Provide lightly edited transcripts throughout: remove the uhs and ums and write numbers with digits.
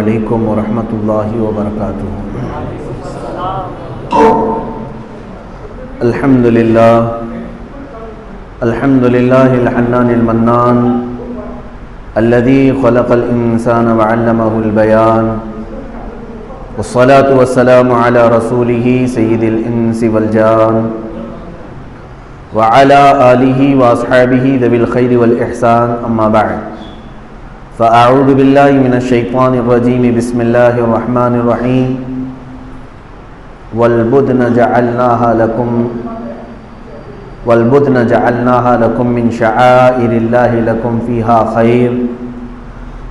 علیکم ورحمۃ اللہ وبرکاتہ۔ الحمد للہ الحنان المنان الذي خلق الإنسان وعلمه البيان، والصلاة والسلام على رسوله سيد الإنس والجان وعلى آله وأصحابه ذوي الخير والإحسان، أما بعد فأعوذ بالله من الشيطان الرجيم، بسم الله الرحمن الرحيم۔ والبدن جعلناها لكم من شعائر الله لكم فيها خير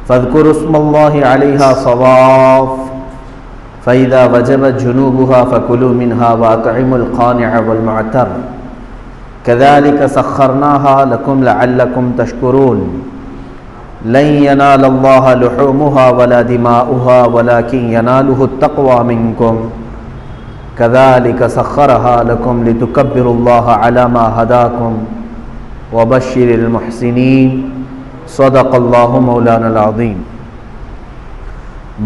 فاذكروا اسم الله عليها صواف فإذا وجبت جنوبها فكلوا منها وأطعموا القانع والمعتر كذلك سخرناها لكم لعلكم تشكرون۔ لن ينال الله لحومها ولا دماؤها ولكن يناله التقوى منكم كذلك سخرها لكم لتكبروا الله على ما هداكم وبشر المحسنين، صدق الله مولانا العظیم۔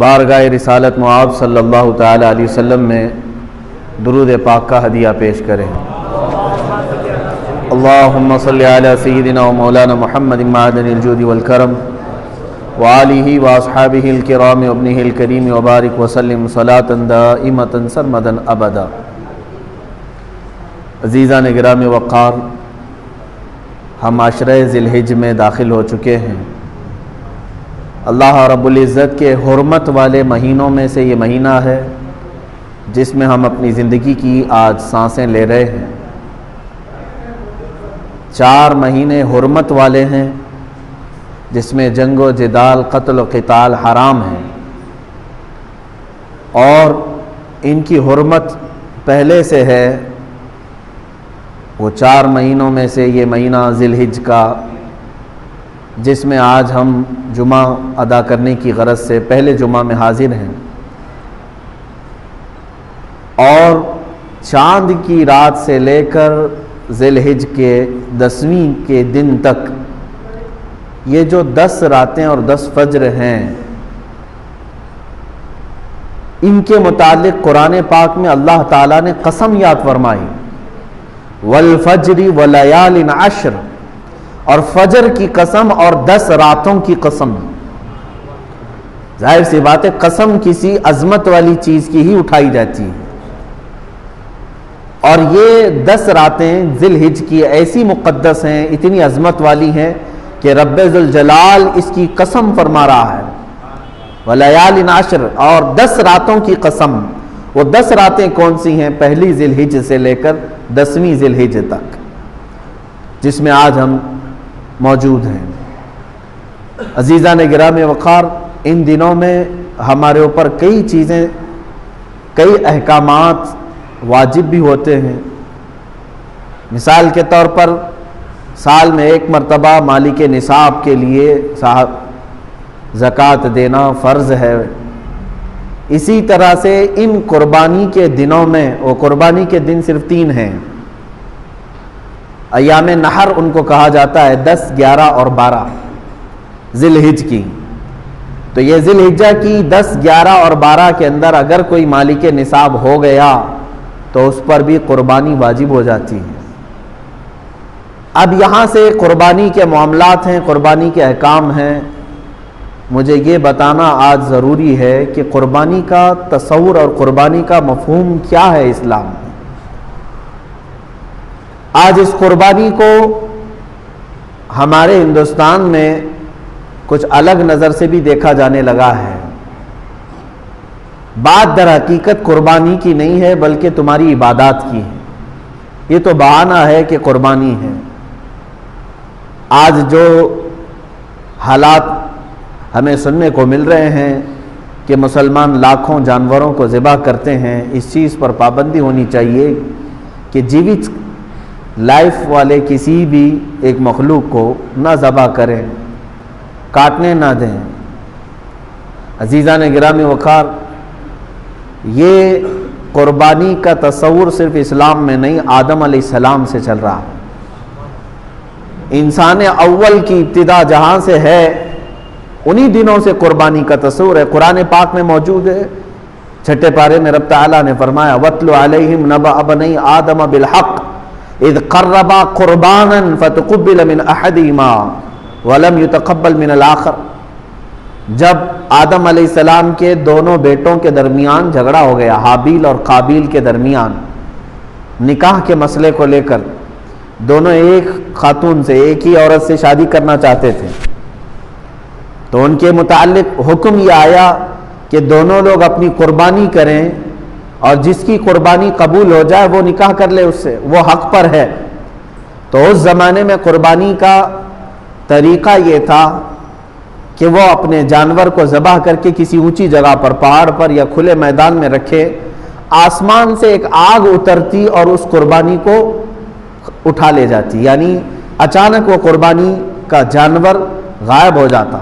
بارگاہ رسالت معاب صلی اللہ تعالی علیہ وسلم میں درود پاک کا ہدیہ پیش کریں۔ اللہم صلی علی سیدنا و مولانا محمد معدن الجود والکرم وآلہ واصحابہ الکرام وابنہ الکریم وبارک وسلم صلاۃ دائمۃ سرمدا ابدا۔ عزیزان گرامی وقار، ہم عشرہ ذی الحجہ میں داخل ہو چکے ہیں۔ اللہ رب العزت کے حرمت والے مہینوں میں سے یہ مہینہ ہے جس میں ہم اپنی زندگی کی آج سانسیں لے رہے ہیں۔ 4 مہینے حرمت والے ہیں جس میں جنگ و جدال، قتل و قتال حرام ہے، اور ان کی حرمت پہلے سے ہے۔ وہ 4 مہینوں میں سے یہ مہینہ ذی الحجہ کا، جس میں آج ہم جمعہ ادا کرنے کی غرض سے پہلے جمعہ میں حاضر ہیں، اور چاند کی رات سے لے کر ذی الحجہ کے 10ویں کے دن تک یہ جو 10 راتیں اور 10 فجر ہیں، ان کے متعلق قرآن پاک میں اللہ تعالیٰ نے قسم یاد فرمائی، والفجر ولیال عشر، اور فجر کی قسم اور 10 راتوں کی قسم۔ ظاہر سی بات ہے، قسم کسی عظمت والی چیز کی ہی اٹھائی جاتی ہے، اور یہ 10 راتیں ذی الحجہ کی ایسی مقدس ہیں، اتنی عظمت والی ہیں کہ رب ذوالجلال اس کی قسم فرما رہا ہے، ولیال عشر، اور 10 راتوں کی قسم۔ وہ 10 راتیں کون سی ہیں؟ پہلی ذی الحجہ سے لے کر 10ویں ذی الحجہ تک، جس میں آج ہم موجود ہیں۔ عزیزان گرامی وقار، ان دنوں میں ہمارے اوپر کئی چیزیں، کئی احکامات واجب بھی ہوتے ہیں۔ مثال کے طور پر سال میں 1 مرتبہ مالک نصاب کے لیے زکوٰۃ دینا فرض ہے۔ اسی طرح سے ان قربانی کے دنوں میں، وہ قربانی کے دن صرف 3 ہیں، ایام نحر ان کو کہا جاتا ہے، 10، 11 اور 12 ذی الحجہ کی۔ تو یہ ذی الحجہ کی 10، 11 اور 12 کے اندر اگر کوئی مالک نصاب ہو گیا تو اس پر بھی قربانی واجب ہو جاتی ہے۔ اب یہاں سے قربانی کے معاملات ہیں، قربانی کے احکام ہیں۔ مجھے یہ بتانا آج ضروری ہے کہ قربانی کا تصور اور قربانی کا مفہوم کیا ہے اسلام میں۔ آج اس قربانی کو ہمارے ہندوستان میں کچھ الگ نظر سے بھی دیکھا جانے لگا ہے۔ بات در حقیقت قربانی کی نہیں ہے بلکہ تمہاری عبادات کی ہے۔ یہ تو بہانہ ہے کہ قربانی ہے۔ آج جو حالات ہمیں سننے کو مل رہے ہیں کہ مسلمان لاکھوں جانوروں کو ذبح کرتے ہیں، اس چیز پر پابندی ہونی چاہیے کہ جیوت لائف والے کسی بھی ایک مخلوق کو نہ ذبح کریں، کاٹنے نہ دیں۔ عزیزان گرامی وقار، یہ قربانی کا تصور صرف اسلام میں نہیں، آدم علیہ السلام سے چل رہا ہے۔ انسان اول کی ابتدا جہاں سے ہے انہی دنوں سے قربانی کا تصور ہے، قرآن پاک میں موجود ہے۔ چھٹے پارے میں رب تعالیٰ نے فرمایا وَاتْلُ عَلَيْهِمْ نَبَأَ بَنِي آدَمَ بِالْحَقِّ اِذْ قَرَّبَا قُرْبَانًا فَتُقُبِّلَ مِنْ أَحَدِهِمَا وَلَمْ يُتَقَبَّلْ مِنَ الْآخَرِ۔ جب آدم علیہ السلام کے دونوں بیٹوں کے درمیان جھگڑا ہو گیا، حابیل اور قابیل کے درمیان، نکاح کے مسئلے کو لے کر، دونوں ایک خاتون سے، ایک ہی عورت سے شادی کرنا چاہتے تھے، تو ان کے متعلق حکم یہ آیا کہ دونوں لوگ اپنی قربانی کریں، اور جس کی قربانی قبول ہو جائے وہ نکاح کر لے اس سے، وہ حق پر ہے۔ تو اس زمانے میں قربانی کا طریقہ یہ تھا کہ وہ اپنے جانور کو ذبح کر کے کسی اونچی جگہ پر، پہاڑ پر یا کھلے میدان میں رکھے، آسمان سے ایک آگ اترتی اور اس قربانی کو اٹھا لے جاتی، یعنی اچانک وہ قربانی کا جانور غائب ہو جاتا،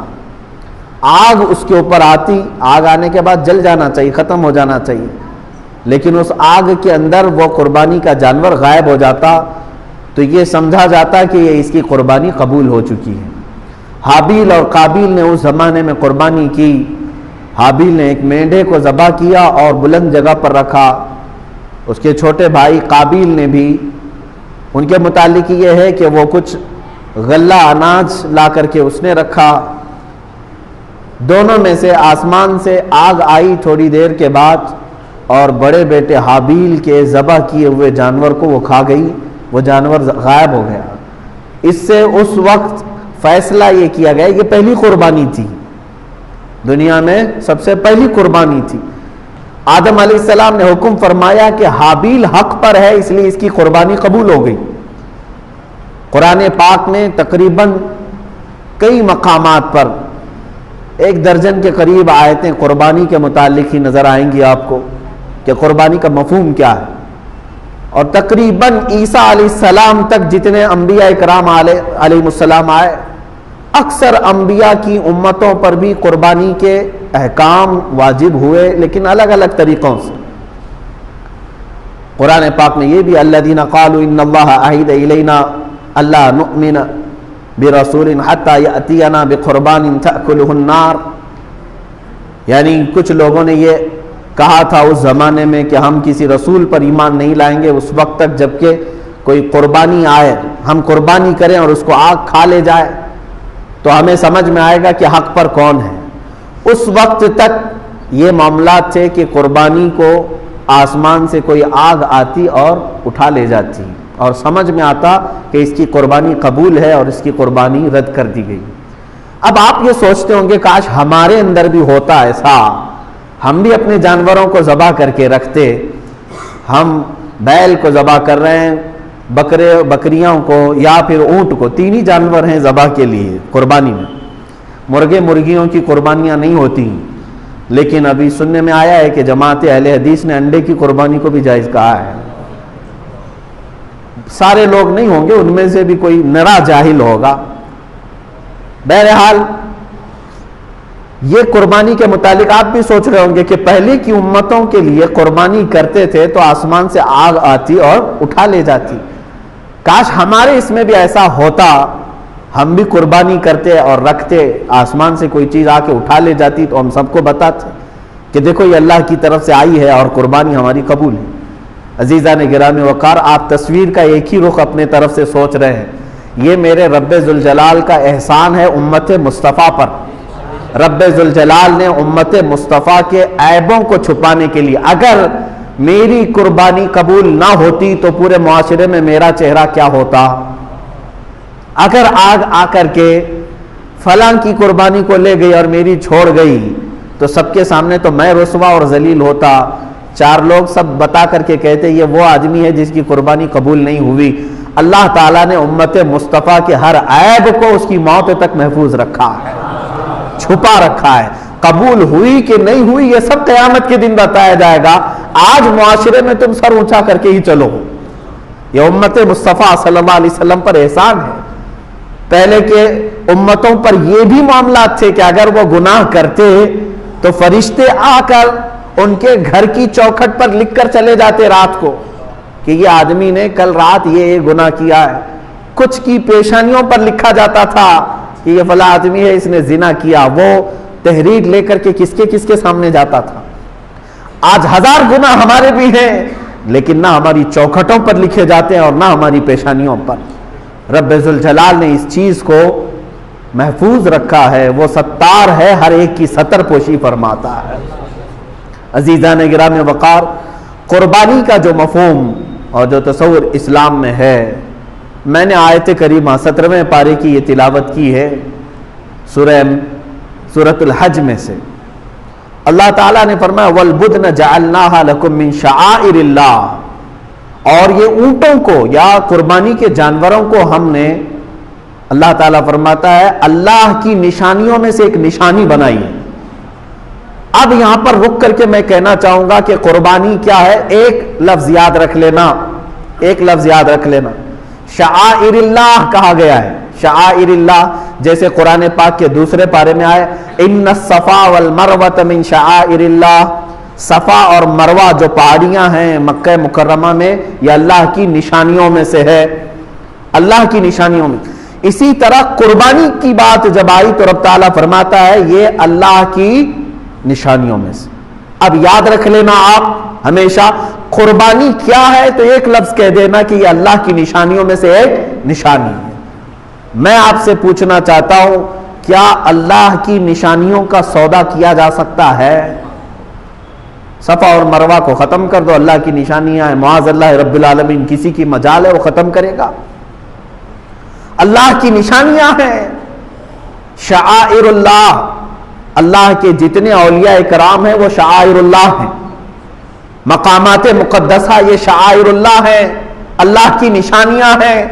آگ اس کے اوپر آتی، آگ آنے کے بعد جل جانا چاہیے، ختم ہو جانا چاہیے، لیکن اس آگ کے اندر وہ قربانی کا جانور غائب ہو جاتا، تو یہ سمجھا جاتا کہ یہ اس کی قربانی قبول ہو چکی ہے۔ حابیل اور قابیل نے اس زمانے میں قربانی کی، حابیل نے ایک مینڈھے کو ذبح کیا اور بلند جگہ پر رکھا، اس کے چھوٹے بھائی قابیل نے بھی، ان کے متعلق یہ ہے کہ وہ کچھ غلہ اناج لا کر کے اس نے رکھا، دونوں میں سے آسمان سے آگ آئی تھوڑی دیر کے بعد، اور بڑے بیٹے حابیل کے ذبح کیے ہوئے جانور کو وہ کھا گئی، وہ جانور غائب ہو گیا۔ اس سے اس وقت فیصلہ یہ کیا گیا، یہ پہلی قربانی تھی، دنیا میں سب سے پہلی قربانی تھی۔ آدم علیہ السلام نے حکم فرمایا کہ حابیل حق پر ہے، اس لیے اس کی قربانی قبول ہو گئی۔ قرآن پاک میں تقریباً کئی مقامات پر 1 درجن کے قریب آیتیں قربانی کے متعلق ہی نظر آئیں گی آپ کو کہ قربانی کا مفہوم کیا ہے، اور تقریباً عیسیٰ علیہ السلام تک جتنے انبیاء اکرام علیہ السلام آئے، اکثر انبیاء کی امتوں پر بھی قربانی کے احکام واجب ہوئے، لیکن الگ الگ طریقوں سے۔ قرآن پاک میں یہ بھی الذین قالوا ان اللہ عہد الینا اللہ نؤمن برسول حتی یأتینا بقربان تأکلہ النار، یعنی کچھ لوگوں نے یہ کہا تھا اس زمانے میں کہ ہم کسی رسول پر ایمان نہیں لائیں گے اس وقت تک جب کہ کوئی قربانی آئے، ہم قربانی کریں اور اس کو آگ کھا لے جائے تو ہمیں سمجھ میں آئے گا کہ حق پر کون ہے۔ اس وقت تک یہ معاملات تھے کہ قربانی کو آسمان سے کوئی آگ آتی اور اٹھا لے جاتی، اور سمجھ میں آتا کہ اس کی قربانی قبول ہے اور اس کی قربانی رد کر دی گئی۔ اب آپ یہ سوچتے ہوں گے کاش ہمارے اندر بھی ہوتا ایسا، ہم بھی اپنے جانوروں کو ذبح کر کے رکھتے، ہم بیل کو ذبح کر رہے ہیں، بکریوں کو یا پھر اونٹ کو، 3 ہی جانور ہیں ذبح کے لیے قربانی میں، مرغے مرغیوں کی قربانیاں نہیں ہوتی، لیکن ابھی سننے میں آیا ہے کہ جماعت اہل حدیث نے انڈے کی قربانی کو بھی جائز کہا ہے۔ سارے لوگ نہیں ہوں گے، ان میں سے بھی کوئی نرا جاہل ہوگا۔ بہرحال یہ قربانی کے متعلق آپ بھی سوچ رہے ہوں گے کہ پہلے کی امتوں کے لیے قربانی کرتے تھے تو آسمان سے آگ آتی اور اٹھا لے جاتی، کاش ہمارے اس میں بھی ایسا ہوتا، ہم بھی قربانی کرتے اور رکھتے، آسمان سے کوئی چیز آ کے اٹھا لے جاتی تو ہم سب کو بتاتے کہ دیکھو یہ اللہ کی طرف سے آئی ہے اور قربانی ہماری قبول ہے۔ عزیزان گرامی وقار، آپ تصویر کا ایک ہی رخ اپنے طرف سے سوچ رہے ہیں، یہ میرے رب ذوالجلال کا احسان ہے امت مصطفیٰ پر۔ رب ذوالجلال نے امت مصطفیٰ کے عیبوں کو چھپانے کے لیے، اگر میری قربانی قبول نہ ہوتی تو پورے معاشرے میں میرا چہرہ کیا ہوتا، اگر آگ آ کر کے فلاں کی قربانی کو لے گئی اور میری چھوڑ گئی تو سب کے سامنے تو میں رسوا اور ذلیل ہوتا، 4 لوگ سب بتا کر کے کہتے یہ وہ آدمی ہے جس کی قربانی قبول نہیں ہوئی۔ اللہ تعالیٰ نے امت مصطفیٰ کے ہر عیب کو اس کی موت تک محفوظ رکھا ہے، چھپا رکھا ہے، قبول ہوئی کہ نہیں ہوئی یہ سب قیامت کے دن بتایا جائے گا۔ آج معاشرے میں تم سر اونچا کر کے ہی چلو، یہ امت مصطفیٰ صلی اللہ علیہ وسلم پر احسان ہے۔ پہلے کے امتوں پر یہ بھی معاملات تھے کہ اگر وہ گناہ کرتے تو فرشتے آ کر ان کے گھر کی چوکھٹ پر لکھ کر چلے جاتے رات کو کہ یہ آدمی نے کل رات یہ گناہ کیا ہے، کچھ کی پیشانیوں پر لکھا جاتا تھا کہ یہ فلاں آدمی ہے اس نے زنا کیا، وہ تحریر لے کر کے کس کے سامنے جاتا تھا۔ آج 1000 گناہ ہمارے بھی ہیں لیکن نہ ہماری چوکھٹوں پر لکھے جاتے ہیں اور نہ ہماری پیشانیوں پر۔ رب ذوالجلال نے اس چیز کو محفوظ رکھا ہے، وہ ستار ہے، ہر ایک کی ستر پوشی فرماتا ہے۔ عزیزان گرامی وقار، قربانی کا جو مفہوم اور جو تصور اسلام میں ہے، میں نے آیت کریمہ 17ویں پارے کی یہ تلاوت کی ہے سورۃ الحج میں سے۔ اللہ تعالیٰ نے فرمایا وَالْبُدْنَ جَعَلْنَاهَا لَكُم مِّن شَعَائِرِ اللَّهِ، اور یہ اونٹوں کو یا قربانی کے جانوروں کو ہم نے، اللہ تعالیٰ فرماتا ہے، اللہ کی نشانیوں میں سے ایک نشانی بنائی ہے۔ اب یہاں پر رک کر کے میں کہنا چاہوں گا کہ قربانی کیا ہے، ایک لفظ یاد رکھ لینا، شعائر اللہ کہا گیا ہے۔ شعائر اللہ جیسے قرآن پاک کے دوسرے پارے میں آئے ان الصفا والمروۃ من شعائر اللہ، صفا اور مروہ جو پہاڑیاں ہیں مکہ مکرمہ میں، یہ اللہ کی نشانیوں میں سے ہے، اللہ کی نشانیوں میں۔ اسی طرح قربانی کی بات جب آئی تو رب تعالیٰ فرماتا ہے یہ اللہ کی نشانیوں میں سے۔ اب یاد رکھ لینا آپ ہمیشہ، قربانی کیا ہے تو ایک لفظ کہہ دینا کہ یہ اللہ کی نشانیوں میں سے ایک نشانی ہے۔ میں آپ سے پوچھنا چاہتا ہوں، کیا اللہ کی نشانیوں کا سودا کیا جا سکتا ہے؟ صفا اور مروہ کو ختم کر دو، اللہ کی نشانیاں ہیں، معاذ اللہ رب العالمین کسی کی مجال ہے وہ ختم کرے گا؟ اللہ کی نشانیاں ہیں، شعائر اللہ، اللہ کے جتنے اولیاء کرام ہیں وہ شعائر اللہ ہیں، مقامات مقدسہ یہ شعائر اللہ ہیں، اللہ کی نشانیاں ہیں۔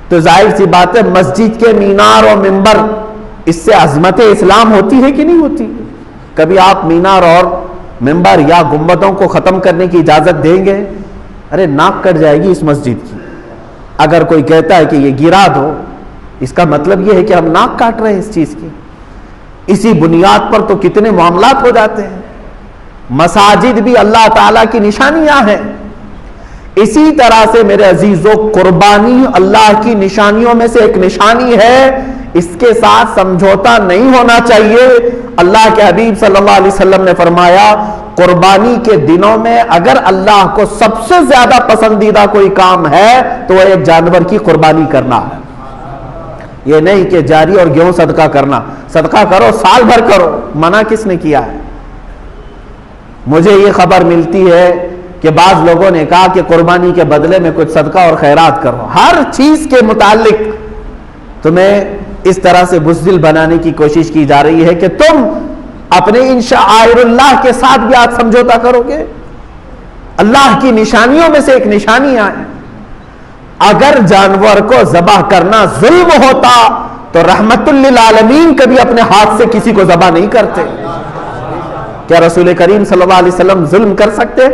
تو ظاہر سی بات ہے مسجد کے مینار اور منبر، اس سے عظمت اسلام ہوتی ہے کہ نہیں ہوتی؟ کبھی آپ مینار اور منبر یا گنبدوں کو ختم کرنے کی اجازت دیں گے؟ ارے ناک کٹ جائے گی اس مسجد کی۔ اگر کوئی کہتا ہے کہ یہ گرا دو، اس کا مطلب یہ ہے کہ ہم ناک کاٹ رہے ہیں اس چیز کی۔ اسی بنیاد پر تو کتنے معاملات ہو جاتے ہیں۔ مساجد بھی اللہ تعالیٰ کی نشانیاں ہیں۔ اسی طرح سے میرے عزیزوں، قربانی اللہ کی نشانیوں میں سے ایک نشانی ہے، اس کے ساتھ سمجھوتا نہیں ہونا چاہیے۔ اللہ کے حبیب صلی اللہ علیہ وسلم نے فرمایا قربانی کے دنوں میں اگر اللہ کو سب سے زیادہ پسندیدہ کوئی کام ہے تو وہ ایک جانور کی قربانی کرنا ہے۔ یہ نہیں کہ جاری اور گیہوں صدقہ کرنا، صدقہ کرو سال بھر کرو، منع کس نے کیا ہے؟ مجھے یہ خبر ملتی ہے کہ بعض لوگوں نے کہا کہ قربانی کے بدلے میں کچھ صدقہ اور خیرات کرو۔ ہر چیز کے متعلق تمہیں اس طرح سے بزدل بنانے کی کوشش کی جا رہی ہے کہ تم اپنے ان شعائر اللہ کے ساتھ بھی آج سمجھوتا کرو گے۔ اللہ کی نشانیوں میں سے ایک نشانی ہے، اگر جانور کو ذبح کرنا ظلم ہوتا تو رحمت للعالمین کبھی اپنے ہاتھ سے کسی کو ذبح نہیں کرتے۔ کیا رسول کریم صلی اللہ علیہ وسلم ظلم کر سکتے؟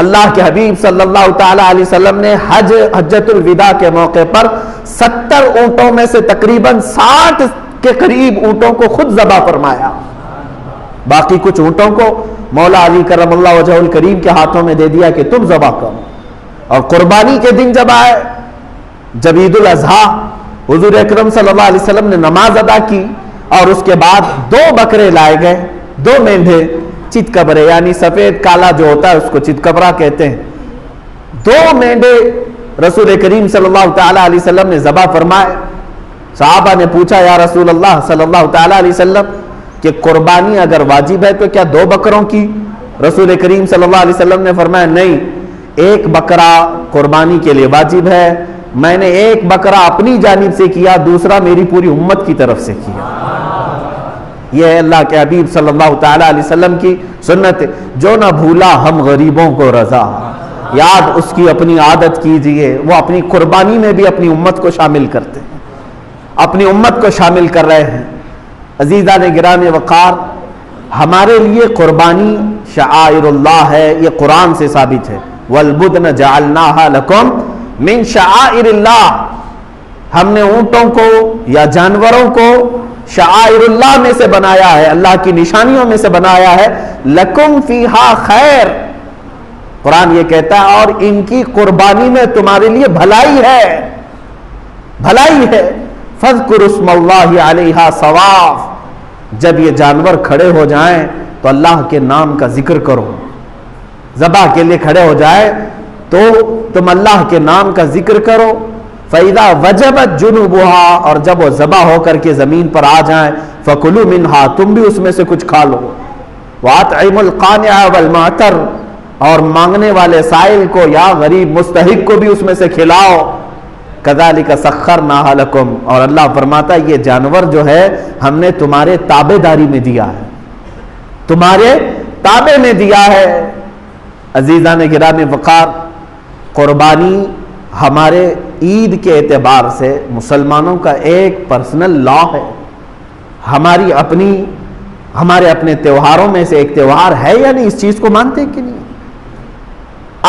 اللہ کے حبیب صلی اللہ تعالی علیہ وسلم نے حجۃ الوداع کے موقع پر 70 اونٹوں میں سے تقریباً 60 کے قریب اونٹوں کو خود ذبح فرمایا، باقی کچھ اونٹوں کو مولا علی کرم اللہ وجہہ الکریم کے ہاتھوں میں دے دیا کہ تم ذبح کرو۔ اور قربانی کے دن جب آئے، جب عید الاضحیٰ، حضور اکرم صلی اللہ علیہ وسلم نے نماز ادا کی اور اس کے بعد 2 بکرے لائے گئے، 2 مینڈھے چت کبرے، یعنی سفید کالا جو ہوتا ہے اس کو چت کبرا کہتے ہیں، 2 مینڈھے رسول کریم صلی اللہ تعالی علیہ وسلم نے ذبح فرمائے۔ صحابہ نے پوچھا یا رسول اللہ صلی اللہ تعالی علیہ وسلم کہ قربانی اگر واجب ہے تو کیا 2 بکروں کی؟ رسول کریم صلی اللہ علیہ وسلم نے فرمایا نہیں، 1 بکرا قربانی کے لیے واجب ہے، میں نے 1 بکرا اپنی جانب سے کیا، دوسرا میری پوری امت کی طرف سے کیا۔ یہ ہے اللہ کے حبیب صلی اللہ تعالی علیہ وسلم کی سنت۔ جو نہ بھولا ہم غریبوں کو رضا، یاد اس کی اپنی عادت کیجئے، وہ اپنی قربانی میں بھی اپنی امت کو شامل کرتے ہیں، اپنی امت کو شامل کر رہے ہیں۔ عزیزان گرامی وقار، ہمارے لیے قربانی شعائر اللہ ہے، یہ قرآن سے ثابت ہے۔ وَالْبُدْنَ جَعَلْنَاهَا لَكُمْ مِنْ شَعَائِرِ اللَّهِ، ہم نے اونٹوں کو یا جانوروں کو شعائر اللہ میں سے بنایا ہے، اللہ کی نشانیوں میں سے بنایا ہے۔ لَكُمْ فِيهَا خیر، قرآن یہ کہتا ہے اور ان کی قربانی میں تمہارے لیے بھلائی ہے، بھلائی ہے۔ فَاذْكُرُ اسْمَ اللَّهِ عَلَيْهَا صَوَافٍ، جب یہ جانور کھڑے ہو جائیں تو اللہ کے نام کا ذکر کرو، ذبح کے لیے کھڑے ہو جائے تو تم اللہ کے نام کا ذکر کرو۔ فَإِذَا وَجَبَتْ جُنُوبُهَا، اور جب وہ ذبح ہو کر کے زمین پر آ جائیں، فَكُلُوا مِنْهَا، تم بھی اس میں سے کچھ کھا لو۔ وَأَطْعِمُوا الْقَانِعَ وَالْمُعْتَرَّ، اور مانگنے والے سائل کو یا غریب مستحق کو بھی اس میں سے کھلاؤ۔ كَذَلِكَ سَخَّرْنَاهَا لَكُمْ، اور اللہ فرماتا ہے یہ جانور جو ہے ہم نے تمہارے تابع داری میں دیا ہے، تمہارے تابع میں دیا ہے۔ عزیزان گرامی وقار، قربانی ہمارے عید کے اعتبار سے مسلمانوں کا ایک پرسنل لا ہے، ہمارے اپنے تہواروں میں سے ایک تہوار ہے یا نہیں، اس چیز کو مانتے کہ نہیں؟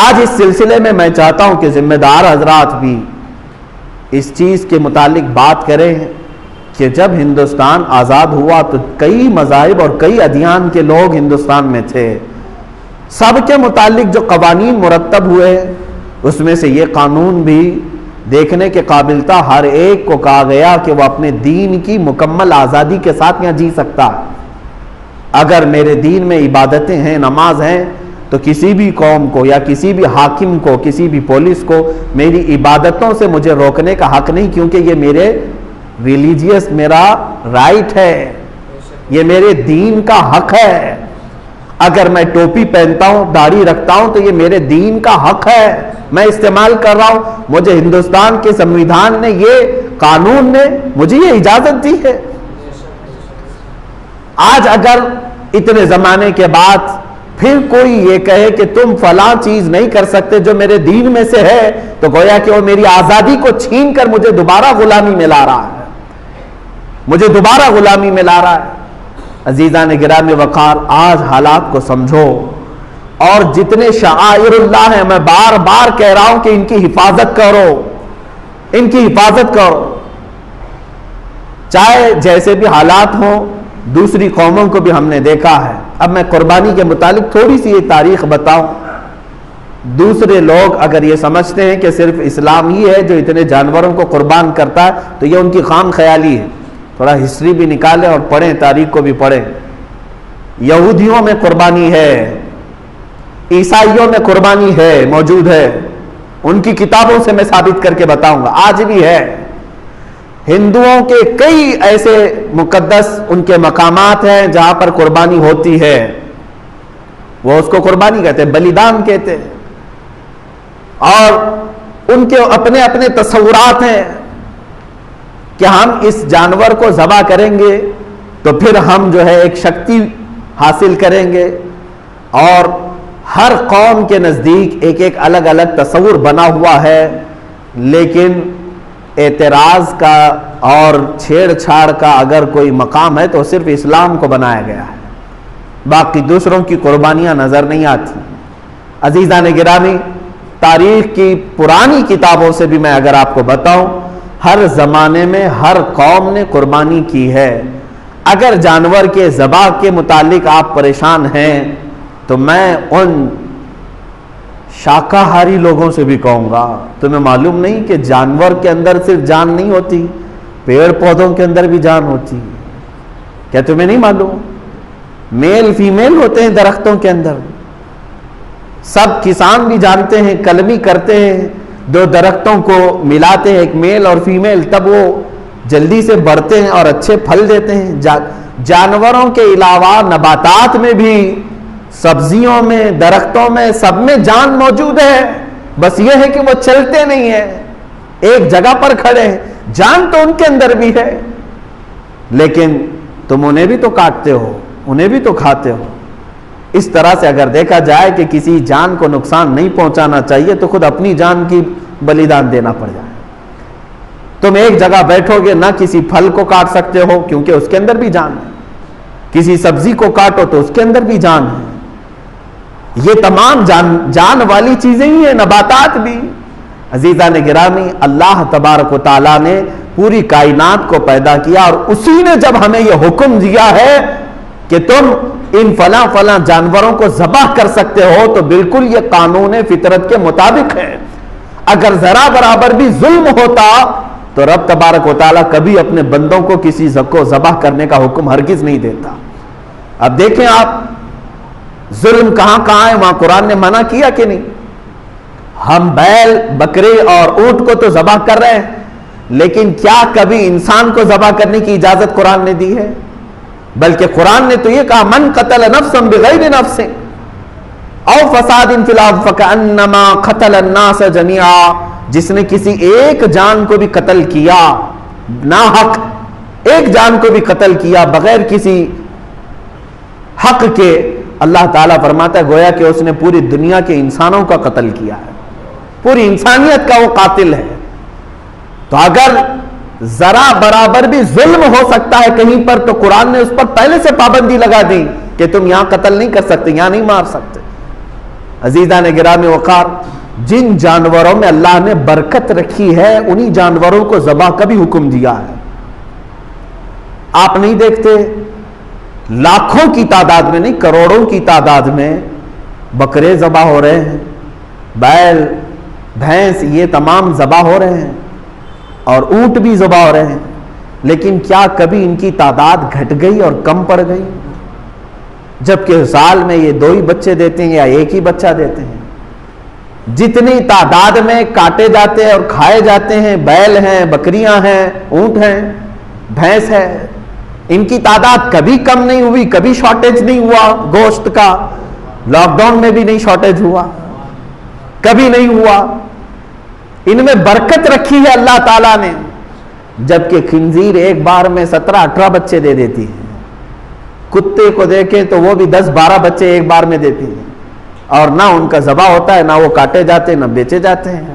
آج اس سلسلے میں میں چاہتا ہوں کہ ذمہ دار حضرات بھی اس چیز کے متعلق بات کریں کہ جب ہندوستان آزاد ہوا تو کئی مذاہب اور کئی ادیان کے لوگ ہندوستان میں تھے، سب کے متعلق جو قوانین مرتب ہوئے اس میں سے یہ قانون بھی دیکھنے کے قابل تھا، ہر ایک کو کہا گیا کہ وہ اپنے دین کی مکمل آزادی کے ساتھ یہاں جی سکتا ہے۔ اگر میرے دین میں عبادتیں ہیں، نماز ہیں، تو کسی بھی قوم کو یا کسی بھی حاکم کو، کسی بھی پولیس کو میری عبادتوں سے مجھے روکنے کا حق نہیں، کیونکہ یہ میرے ریلیجیس میرا رائٹ ہے، یہ میرے دین کا حق ہے۔ اگر میں ٹوپی پہنتا ہوں، داڑھی رکھتا ہوں، تو یہ میرے دین کا حق ہے، میں استعمال کر رہا ہوں، مجھے ہندوستان کے سنویدھان نے، یہ قانون نے مجھے یہ اجازت دی ہے۔ آج اگر اتنے زمانے کے بعد پھر کوئی یہ کہے کہ تم فلاں چیز نہیں کر سکتے جو میرے دین میں سے ہے، تو گویا کہ وہ میری آزادی کو چھین کر مجھے دوبارہ غلامی میں لا رہا ہے، مجھے دوبارہ غلامی میں لا رہا ہے۔ عزیزان گرامی وقار، آج حالات کو سمجھو، اور جتنے شعائر اللہ ہیں میں بار بار کہہ رہا ہوں کہ ان کی حفاظت کرو، ان کی حفاظت کرو، چاہے جیسے بھی حالات ہوں۔ دوسری قوموں کو بھی ہم نے دیکھا ہے۔ اب میں قربانی کے متعلق تھوڑی سی یہ تاریخ بتاؤں۔ دوسرے لوگ اگر یہ سمجھتے ہیں کہ صرف اسلام ہی ہے جو اتنے جانوروں کو قربان کرتا ہے، تو یہ ان کی خام خیالی ہے۔ تھوڑا ہسٹری بھی نکالیں اور پڑھیں، تاریخ کو بھی پڑھیں۔ یہودیوں میں قربانی ہے، عیسائیوں میں قربانی ہے، موجود ہے، ان کی کتابوں سے میں ثابت کر کے بتاؤں گا، آج بھی ہے۔ ہندوؤں کے کئی ایسے مقدس ان کے مقامات ہیں جہاں پر قربانی ہوتی ہے، وہ اس کو قربانی کہتے ہیں، بلیدان کہتے ہیں، اور ان کے اپنے اپنے تصورات ہیں کہ ہم اس جانور کو ذبح کریں گے تو پھر ہم جو ہے ایک شکتی حاصل کریں گے، اور ہر قوم کے نزدیک ایک ایک الگ الگ تصور بنا ہوا ہے، لیکن اعتراض کا اور چھیڑ چھاڑ کا اگر کوئی مقام ہے تو صرف اسلام کو بنایا گیا ہے، باقی دوسروں کی قربانیاں نظر نہیں آتی۔ عزیزان گرامی، تاریخ کی پرانی کتابوں سے بھی میں اگر آپ کو بتاؤں، ہر زمانے میں ہر قوم نے قربانی کی ہے۔ اگر جانور کے ذبح کے متعلق آپ پریشان ہیں تو میں ان شاکاہاری لوگوں سے بھی کہوں گا، تمہیں معلوم نہیں کہ جانور کے اندر صرف جان نہیں ہوتی، پیڑ پودوں کے اندر بھی جان ہوتی ہے؟ کیا تمہیں نہیں معلوم؟ میل فیمیل ہوتے ہیں درختوں کے اندر، سب کسان بھی جانتے ہیں، کلمی کرتے ہیں، دو درختوں کو ملاتے ہیں، ایک میل اور فیمیل، تب وہ جلدی سے بڑھتے ہیں اور اچھے پھل دیتے ہیں۔ جانوروں کے علاوہ نباتات میں بھی، سبزیوں میں، درختوں میں، سب میں جان موجود ہے، بس یہ ہے کہ وہ چلتے نہیں ہیں، ایک جگہ پر کھڑے ہیں۔ جان تو ان کے اندر بھی ہے، لیکن تم انہیں بھی تو کاٹتے ہو، انہیں بھی تو کھاتے ہو۔ اس طرح سے اگر دیکھا جائے کہ کسی جان کو نقصان نہیں پہنچانا چاہیے تو خود اپنی جان کی بلیدان دینا پڑ جائے۔ تم ایک جگہ بیٹھو گے، نہ کسی پھل کو کاٹ سکتے ہو کیونکہ اس کے اندر بھی جان ہے، کسی سبزی کو کاٹو تو اس کے اندر بھی جان ہے۔ یہ تمام جان والی چیزیں ہی ہیں، نباتات بھی۔ عزیزان گرامی، اللہ تبارک و تعالیٰ نے پوری کائنات کو پیدا کیا، اور اسی نے جب ہمیں یہ حکم دیا ہے کہ تم ان فلاں فلاں جانوروں کو ذبح کر سکتے ہو، تو بالکل یہ قانون فطرت کے مطابق ہے۔ اگر ذرا برابر بھی ظلم ہوتا تو رب تبارک و تعالیٰ کبھی اپنے بندوں کو کسی کو ذبح کرنے کا حکم ہرگز نہیں دیتا۔ اب دیکھیں آپ ظلم کہاں کہاں ہے، وہاں قرآن نے منع کیا کہ نہیں؟ ہم بیل بکرے اور اونٹ کو تو ذبح کر رہے ہیں، لیکن کیا کبھی انسان کو ذبح کرنے کی اجازت قرآن نے دی ہے؟ بلکہ قرآن نے تو یہ کہا من قتل نفسا بغیر نفس او فساد فی الارض فکأنما قتل الناس جميعا، جس نے کسی ایک جان کو بھی قتل کیا ناحق، ایک جان کو بھی قتل کیا بغیر کسی حق کے، اللہ تعالیٰ فرماتا ہے گویا کہ اس نے پوری دنیا کے انسانوں کا قتل کیا ہے، پوری انسانیت کا وہ قاتل ہے۔ تو اگر ذرا برابر بھی ظلم ہو سکتا ہے کہیں پر تو قرآن نے اس پر پہلے سے پابندی لگا دی کہ تم یہاں قتل نہیں کر سکتے، یہاں نہیں مار سکتے۔ عزیزان گرامی وقار، جن جانوروں میں اللہ نے برکت رکھی ہے انہی جانوروں کو ذبح کا بھی حکم دیا ہے۔ آپ نہیں دیکھتے لاکھوں کی تعداد میں نہیں، کروڑوں کی تعداد میں بکرے ذبح ہو رہے ہیں، بیل بھینس یہ تمام ذبح ہو رہے ہیں، اور اونٹ بھی ذبح ہو رہے ہیں، لیکن کیا کبھی ان کی تعداد گھٹ گئی اور کم پڑ گئی؟ جبکہ سال میں یہ 2 ہی بچے دیتے ہیں یا 1 ہی بچہ دیتے ہیں۔ جتنی تعداد میں کاٹے جاتے ہیں اور کھائے جاتے ہیں، بیل ہیں، بکریاں ہیں، اونٹ ہیں، بھینس ہے، ان کی تعداد کبھی کم نہیں ہوئی، کبھی شارٹیج نہیں ہوا گوشت کا، لاک ڈاؤن میں بھی نہیں شارٹیج ہوا، کبھی نہیں ہوا۔ ان میں برکت رکھی ہے اللہ تعالیٰ نے، جبکہ خنزیر ایک بار میں 17-18 بچے دے دیتی ہے، کتے کو دیکھیں تو وہ بھی 10-12 بچے ایک بار میں دیتی ہے، اور نہ ان کا ذبح ہوتا ہے، نہ وہ کاٹے جاتے ہیں، نہ بیچے جاتے ہیں،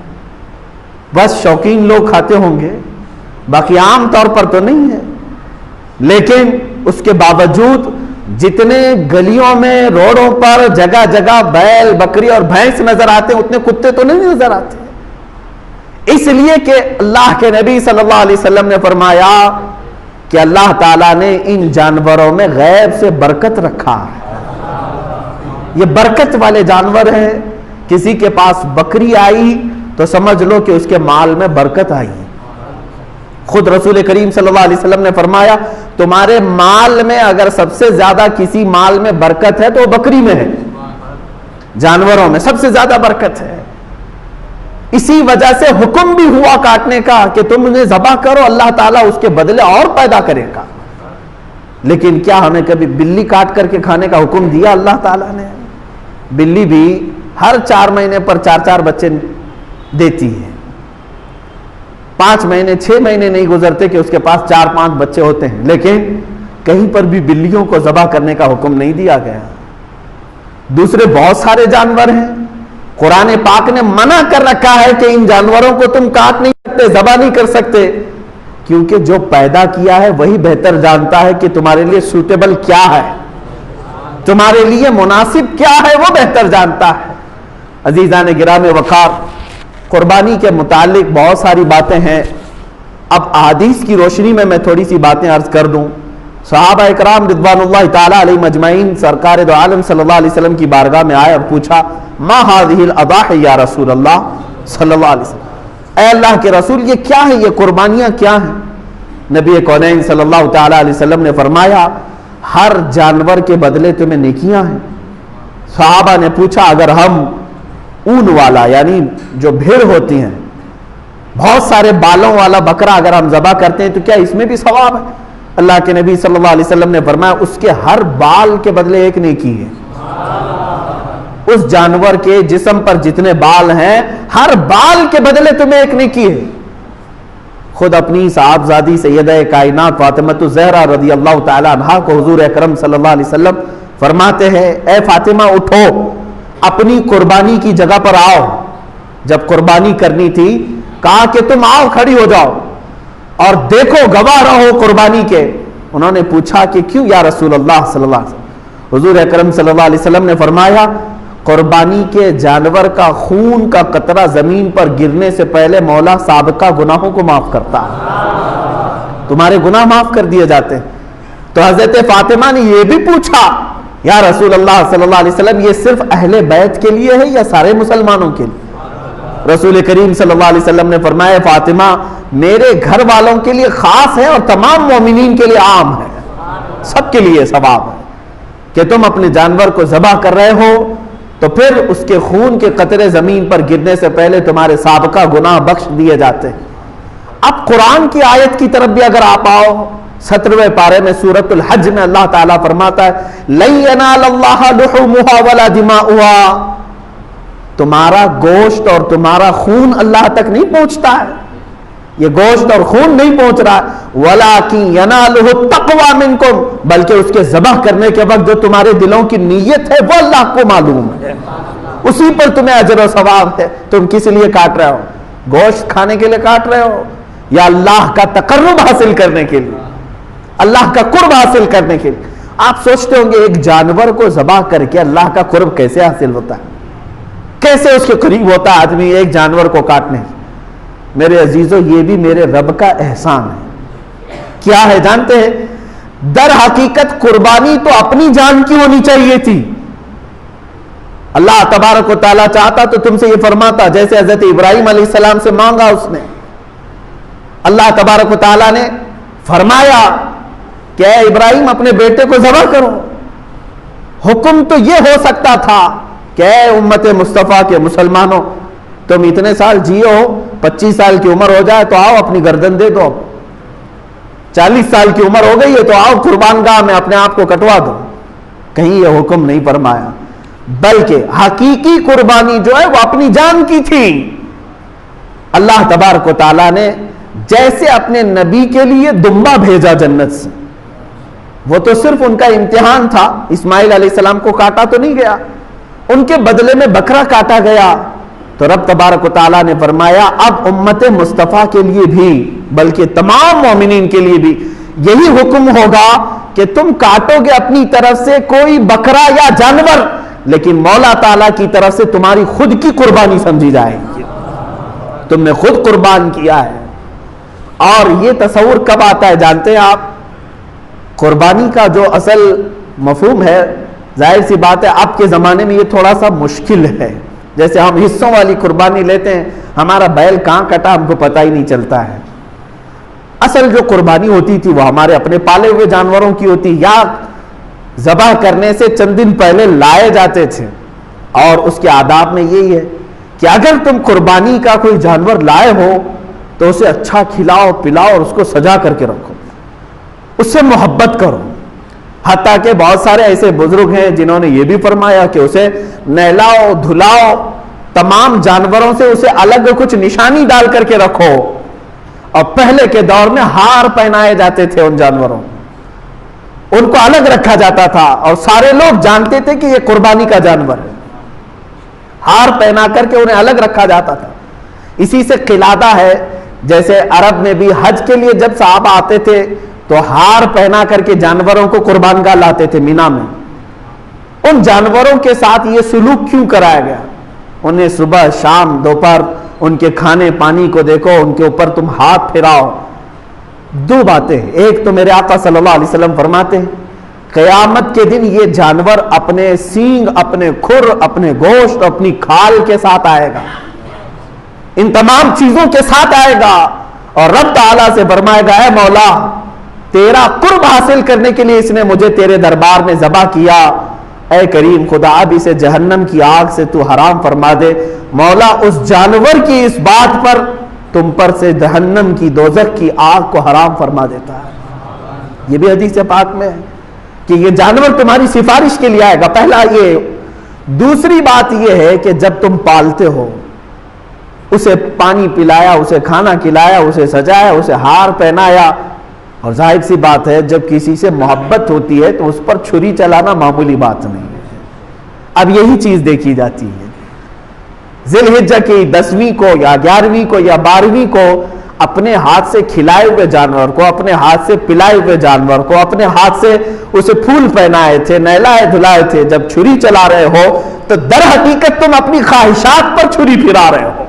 بس شوقین لوگ کھاتے ہوں گے، باقی عام طور پر تو نہیں ہے۔ لیکن اس کے باوجود جتنے گلیوں میں روڈوں پر جگہ جگہ بیل بکری اور بھینس نظر آتے ہیں اتنے کتے تو نہیں نظر آتے، اس لیے کہ اللہ کے نبی صلی اللہ علیہ وسلم نے فرمایا کہ اللہ تعالیٰ نے ان جانوروں میں غیب سے برکت رکھا ہے، یہ برکت والے جانور ہیں۔ کسی کے پاس بکری آئی تو سمجھ لو کہ اس کے مال میں برکت آئی۔ خود رسول کریم صلی اللہ علیہ وسلم نے فرمایا تمہارے مال میں اگر سب سے زیادہ کسی مال میں برکت ہے تو وہ بکری میں ہے، جانوروں میں سب سے زیادہ برکت ہے۔ اسی وجہ سے حکم بھی ہوا کاٹنے کا کہ تم انہیں ذبح کرو، اللہ تعالیٰ اس کے بدلے اور پیدا کرے گا۔ لیکن کیا ہمیں کبھی بلی کاٹ کر کے کھانے کا حکم دیا اللہ تعالیٰ نے؟ بلی بھی ہر 4 مہینے پر 4 بچے دیتی ہے، 5 مہینے 6 مہینے نہیں گزرتے کہ اس کے پاس 4-5 بچے ہوتے ہیں، لیکن کہیں پر بھی بلیوں کو ذبح کرنے کا حکم نہیں دیا گیا۔ دوسرے بہت سارے جانور ہیں، قرآن پاک نے منع کر رکھا ہے کہ ان جانوروں کو تم کاٹ نہیں سکتے، ذبح نہیں کر سکتے، کیونکہ جو پیدا کیا ہے وہی بہتر جانتا ہے کہ تمہارے لیے سوٹیبل کیا ہے، تمہارے لیے مناسب کیا ہے، وہ بہتر جانتا ہے۔ عزیزان گرامی وقار، قربانی کے متعلق بہت ساری باتیں ہیں، اب احادیث کی روشنی میں تھوڑی سی باتیں عرض کر دوں۔ صحابہ اکرام رضوان اللہ تعالیٰ علیہ مجمعین سرکار دو عالم صلی اللہ علیہ وسلم کی بارگاہ میں آئے اور پوچھا ما هذه الاضاحی یا رسول اللہ صلی اللہ علیہ وسلم، اے اللہ کے رسول یہ کیا ہے، یہ قربانیاں کیا ہیں؟ نبی کونین صلی اللہ تعالیٰ علیہ وسلم نے فرمایا ہر جانور کے بدلے تمہیں نیکیاں ہیں۔ صحابہ نے پوچھا اگر ہم اون والا یعنی جو بھیڑ ہوتی ہیں بہت سارے بالوں والا بکرا اگر ہم ذبح کرتے ہیں تو کیا اس میں بھی ثواب ہے؟ اللہ کے نبی صلی اللہ علیہ وسلم نے فرمایا اس کے ہر بال کے بدلے ایک نیکی ہے۔ اس جانور کے جسم پر جتنے بال ہیں ہر بال کے بدلے تمہیں ایک نیکی ہے۔ خود اپنی صاحبزادی سیدہ کائنات فاطمہ الزہرا رضی اللہ تعالی عنہا کو حضور اکرم صلی اللہ علیہ وسلم فرماتے ہیں اے فاطمہ اٹھو اپنی قربانی کی جگہ پر آؤ۔ جب قربانی کرنی تھی کہا کہ تم آؤ کھڑی ہو جاؤ اور دیکھو گواہ رہو قربانی کے۔ انہوں نے پوچھا کہ کیوں یا رسول اللہ صلی اللہ علیہ وسلم؟ حضور اکرم صلی اللہ علیہ وسلم نے فرمایا قربانی کے جانور کا خون کا قطرہ زمین پر گرنے سے پہلے مولا سابقہ گناہوں کو معاف کرتا ہے، تمہارے گناہ معاف کر دیے جاتے ہیں۔ تو حضرت فاطمہ نے یہ بھی پوچھا یا رسول اللہ صلی اللہ علیہ وسلم یہ صرف اہل بیت کے لیے ہے یا سارے مسلمانوں کے لیے؟ رسول کریم صلی اللہ علیہ وسلم نے فرمایا فاطمہ میرے گھر والوں کے لیے خاص ہے اور تمام مومنین کے لیے عام ہے، سب کے لیے ثواب ہے کہ تم اپنے جانور کو ذبح کر رہے ہو تو پھر اس کے خون کے قطرے زمین پر گرنے سے پہلے تمہارے سابقہ گناہ بخش دیے جاتے ہیں۔ اب قرآن کی آیت کی طرف بھی اگر آپ آؤ، 17ویں پارے میں سورۃ الحج میں اللہ تعالیٰ فرماتا ہے لَن يَنَالَ اللَّهَ لُحُومُهَا وَلَا دِمَاؤُهَا، تمہارا گوشت اور تمہارا خون اللہ تک نہیں پہنچتا ہے، یہ گوشت اور خون نہیں پہنچ رہا، وَلَٰكِن يَنَالُهُ التَّقْوَىٰ مِنكُمْ، بلکہ اس کے ذبح کرنے کے وقت جو تمہارے دلوں کی نیت ہے وہ اللہ کو معلوم ہے، اسی پر تمہیں اجر و ثواب ہے۔ تم کس لیے کاٹ رہے ہو؟ گوشت کھانے کے لیے کاٹ رہے ہو یا اللہ کا تقرب حاصل کرنے کے لیے، اللہ کا قرب حاصل کرنے کے لیے؟ آپ سوچتے ہوں گے ایک جانور کو ذبح کر کے اللہ کا قرب کیسے حاصل ہوتا ہے، کیسے اس کے قریب ہوتا ہے آدمی ایک جانور کو کاٹنے؟ میرے عزیزو یہ بھی میرے رب کا احسان ہے۔ کیا ہے جانتے ہیں؟ در حقیقت قربانی تو اپنی جان کی ہونی چاہیے تھی، اللہ تبارک و تعالیٰ چاہتا تو تم سے یہ فرماتا جیسے حضرت ابراہیم علیہ السلام سے مانگا اس نے، اللہ تبارک و تعالیٰ نے فرمایا کہ اے ابراہیم اپنے بیٹے کو ذبح کرو۔ حکم تو یہ ہو سکتا تھا کہ اے امت مصطفیٰ کے مسلمانوں تم اتنے سال جیو، 25 سال کی عمر ہو جائے تو آؤ اپنی گردن دے دو، 40 سال کی عمر ہو گئی ہے تو آؤ قربان گاہ میں اپنے آپ کو کٹوا دو۔ کہیں یہ حکم نہیں فرمایا، بلکہ حقیقی قربانی جو ہے وہ اپنی جان کی تھی۔ اللہ تبارک و تعالیٰ نے جیسے اپنے نبی کے لیے دمبا بھیجا جنت سے، وہ تو صرف ان کا امتحان تھا، اسماعیل علیہ السلام کو کاٹا تو نہیں گیا، ان کے بدلے میں بکرا کاٹا گیا، تو رب تبارک و تعالیٰ نے فرمایا اب امت مصطفیٰ کے لیے بھی بلکہ تمام مومنین کے لیے بھی یہی حکم ہوگا کہ تم کاٹو گے اپنی طرف سے کوئی بکرا یا جانور، لیکن مولا تعالیٰ کی طرف سے تمہاری خود کی قربانی سمجھی جائے گی، تم نے خود قربان کیا ہے۔ اور یہ تصور کب آتا ہے جانتے ہیں آپ؟ قربانی کا جو اصل مفہوم ہے، ظاہر سی بات ہے اب کے زمانے میں یہ تھوڑا سا مشکل ہے، جیسے ہم حصوں والی قربانی لیتے ہیں، ہمارا بیل کہاں کٹا ہم کو پتہ ہی نہیں چلتا ہے۔ اصل جو قربانی ہوتی تھی وہ ہمارے اپنے پالے ہوئے جانوروں کی ہوتی، یا ذبح کرنے سے چند دن پہلے لائے جاتے تھے، اور اس کے آداب میں یہی ہے کہ اگر تم قربانی کا کوئی جانور لائے ہو تو اسے اچھا کھلاؤ پلاؤ اور اس کو سجا کر کے رکھو، اس سے محبت کرو۔ حتیٰ کہ بہت سارے ایسے بزرگ ہیں جنہوں نے یہ بھی فرمایا کہ اسے نہلاؤ دھلاؤ، تمام جانوروں سے اسے الگ کچھ نشانی ڈال کر کے رکھو، اور پہلے کے دور میں ہار پہنائے جاتے تھے ان جانوروں، ان کو الگ رکھا جاتا تھا اور سارے لوگ جانتے تھے کہ یہ قربانی کا جانور ہے، ہار پہنا کر کے انہیں الگ رکھا جاتا تھا۔ اسی سے قلادہ ہے، جیسے عرب میں بھی حج کے لیے جب صحابہ آتے تھے تو ہار پہنا کر کے جانوروں کو قربان گاہ لاتے تھے مینا میں۔ ان جانوروں کے ساتھ یہ سلوک کیوں کرایا گیا؟ انہیں صبح شام دوپہر ان کے کھانے پانی کو دیکھو، ان کے اوپر تم ہاتھ پھیراؤ۔ دو باتیں، ایک تو میرے آقا صلی اللہ علیہ وسلم فرماتے ہیں قیامت کے دن یہ جانور اپنے سینگ اپنے کھر اپنے گوشت اپنی کھال کے ساتھ آئے گا، ان تمام چیزوں کے ساتھ آئے گا، اور رب تعالیٰ سے فرمائے گا اے مولا تیرا قرب حاصل کرنے کے لیے اس نے مجھے تیرے دربار میں ذبح کیا، اے کریم خدا اب اسے جہنم کی آگ سے تو حرام فرما دے۔ مولا اس جانور کی اس بات پر تم پر سے جہنم کی دوزخ کی آگ کو حرام فرما دیتا ہے۔ یہ بھی حدیث پاک میں ہے کہ یہ جانور تمہاری سفارش کے لیے آئے گا، پہلا یہ۔ دوسری بات یہ ہے کہ جب تم پالتے ہو، اسے پانی پلایا، اسے کھانا کھلایا، اسے سجایا، اسے ہار پہنایا، اور ظاہر سی بات ہے جب کسی سے محبت ہوتی ہے تو اس پر چھری چلانا معمولی بات نہیں ہے۔ اب یہی چیز دیکھی جاتی ہے، ذی الحجہ کی 10ویں کو یا 11ویں کو یا 12ویں کو اپنے ہاتھ سے کھلائے ہوئے جانور کو، اپنے ہاتھ سے پلائے ہوئے جانور کو، اپنے ہاتھ سے اسے پھول پہنائے تھے، نہلائے دھلائے تھے، جب چھری چلا رہے ہو تو در حقیقت تم اپنی خواہشات پر چھری پھرا رہے ہو،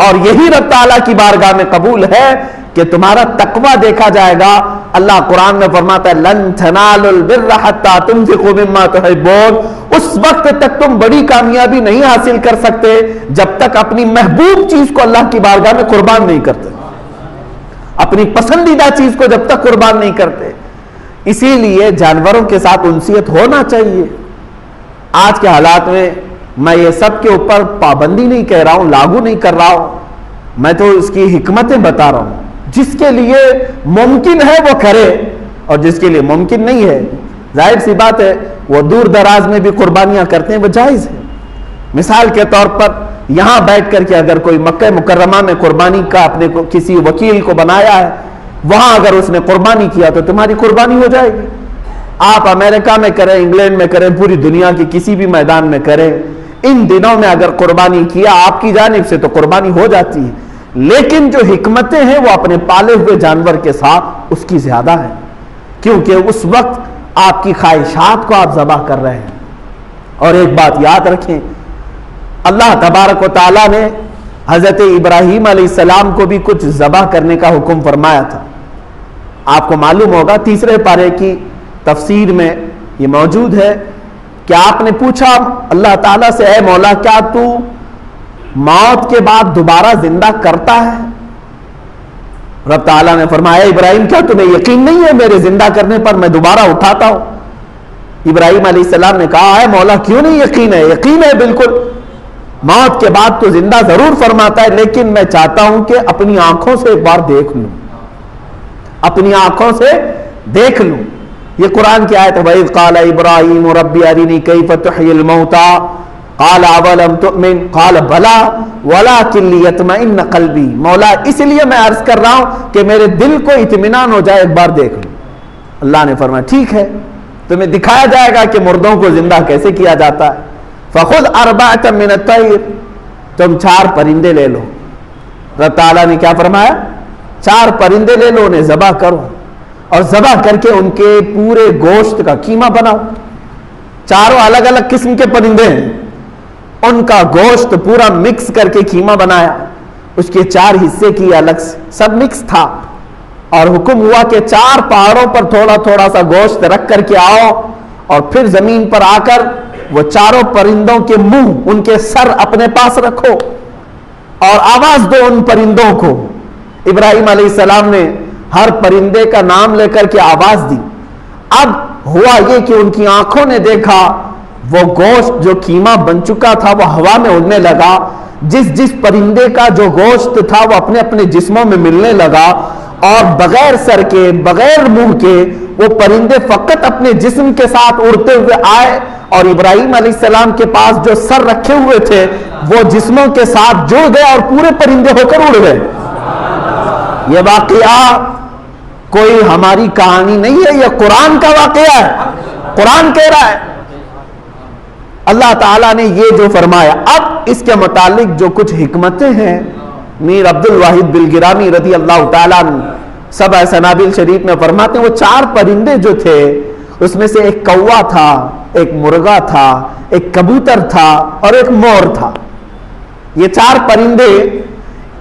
اور یہی رب تعالیٰ کی بارگاہ میں قبول ہے کہ تمہارا تقوی دیکھا جائے گا۔ اللہ قرآن میں فرماتا ہے لن تنالوا البر حتى تنفقوا مما تحبون اس وقت تک تم بڑی کامیابی نہیں حاصل کر سکتے جب تک اپنی محبوب چیز کو اللہ کی بارگاہ میں قربان نہیں کرتے، اپنی پسندیدہ چیز کو جب تک قربان نہیں کرتے۔ اسی لیے جانوروں کے ساتھ انسیت ہونا چاہیے۔ آج کے حالات میں میں یہ سب کے اوپر پابندی نہیں کہہ رہا ہوں، لاگو نہیں کر رہا ہوں، میں تو اس کی حکمتیں بتا رہا ہوں۔ جس کے لیے ممکن ہے وہ کرے، اور جس کے لیے ممکن نہیں ہے، ظاہر سی بات ہے وہ دور دراز میں بھی قربانیاں کرتے ہیں، وہ جائز ہے۔ مثال کے طور پر یہاں بیٹھ کر کے اگر کوئی مکہ مکرمہ میں قربانی کا اپنے کو کسی وکیل کو بنایا ہے، وہاں اگر اس نے قربانی کیا تو تمہاری قربانی ہو جائے گی۔ آپ امریکہ میں کریں، انگلینڈ میں کریں، پوری دنیا کی کسی بھی میدان میں کریں، ان دنوں میں اگر قربانی کیا آپ کی جانب سے تو قربانی ہو جاتی ہے، لیکن جو حکمتیں ہیں وہ اپنے پالے ہوئے جانور کے ساتھ اس کی زیادہ ہے، کیونکہ اس وقت آپ کی خواہشات کو آپ ذبح کر رہے ہیں۔ اور ایک بات یاد رکھیں، اللہ تبارک و تعالیٰ نے حضرت ابراہیم علیہ السلام کو بھی کچھ ذبح کرنے کا حکم فرمایا تھا۔ آپ کو معلوم ہوگا 3 پارے کی تفسیر میں یہ موجود ہے کہ آپ نے پوچھا اللہ تعالیٰ سے، اے مولا کیا تو موت کے بعد دوبارہ زندہ کرتا ہے؟ رب تعالیٰ نے فرمایا ابراہیم کیا تمہیں یقین نہیں ہے میرے زندہ کرنے پر میں دوبارہ اٹھاتا ہوں؟ ابراہیم علیہ السلام نے کہا اے مولا کیوں نہیں یقین ہے؟ یقین ہے بالکل، موت کے بعد تو زندہ ضرور فرماتا ہے، لیکن میں چاہتا ہوں کہ اپنی آنکھوں سے ایک بار دیکھ لوں، اپنی آنکھوں سے دیکھ لوں۔ یہ قرآن کی آیت ہے، وَإِذْ قَالَ إِبْرَاهِيمُ رَبِّ أَرِنِي كَيْفَ تُحْيِي الْمَوْتَى قَالَ أَوَلَمْ تُؤْمِنْ قَالَ بَلَىٰ وَلَٰكِن لِيَطْمَئِنَّ قَلْبِي۔ مولا اس لیے میں عرض کر رہا ہوں کہ میرے دل کو اطمینان ہو جائے، ایک بار دیکھ لوں۔ اللہ نے فرمایا ٹھیک ہے، تمہیں دکھایا جائے گا کہ مردوں کو زندہ کیسے کیا جاتا ہے۔ فَخُذْ أَرْبَعَةً مِّنَ الطَّيْرِ، تم 4 پرندے لے لو۔ رب تعالیٰ نے کیا فرمایا؟ 4 پرندے لے لو، انہیں ذبح کرو، اور ذبح کر کے ان کے پورے گوشت کا قیمہ بناؤ۔ 4 الگ الگ قسم کے پرندے ہیں، ان کا گوشت پورا مکس کر کے قیمہ بنایا، اس کے 4 حصے کی الگ سے، سب مکس تھا، اور حکم ہوا کہ 4 پہاڑوں پر تھوڑا تھوڑا سا گوشت رکھ کر کے آؤ، اور پھر زمین پر آ کر وہ 4 پرندوں کے منہ، ان کے سر اپنے پاس رکھو اور آواز دو ان پرندوں کو۔ ابراہیم علیہ السلام نے ہر پرندے کا نام لے کر کے آواز دی۔ اب ہوا یہ کہ ان کی آنکھوں نے دیکھا وہ گوشت جو قیمہ بن چکا تھا وہ ہوا میں اڑنے لگا، جس پرندے کا جو گوشت تھا وہ اپنے اپنے جسموں میں ملنے لگا، اور بغیر سر کے بغیر منہ کے وہ پرندے فقط اپنے جسم کے ساتھ اڑتے ہوئے آئے، اور ابراہیم علیہ السلام کے پاس جو سر رکھے ہوئے تھے وہ جسموں کے ساتھ جڑ گئے اور پورے پرندے ہو کر اڑ گئے۔ یہ واقعہ کوئی ہماری کہانی نہیں ہے، یہ قرآن کا واقعہ ہے، قرآن کہہ رہا ہے۔ اللہ تعالیٰ نے یہ جو فرمایا، اب اس کے متعلق جو کچھ حکمتیں ہیں، میر عبد الواحد بلگرامی رضی اللہ تعالیٰ عنہ سبع سنابل شریف میں فرماتے ہیں وہ 4 پرندے جو تھے اس میں سے ایک کوا تھا، ایک مرغا تھا، ایک کبوتر تھا اور ایک مور تھا۔ یہ 4 پرندے،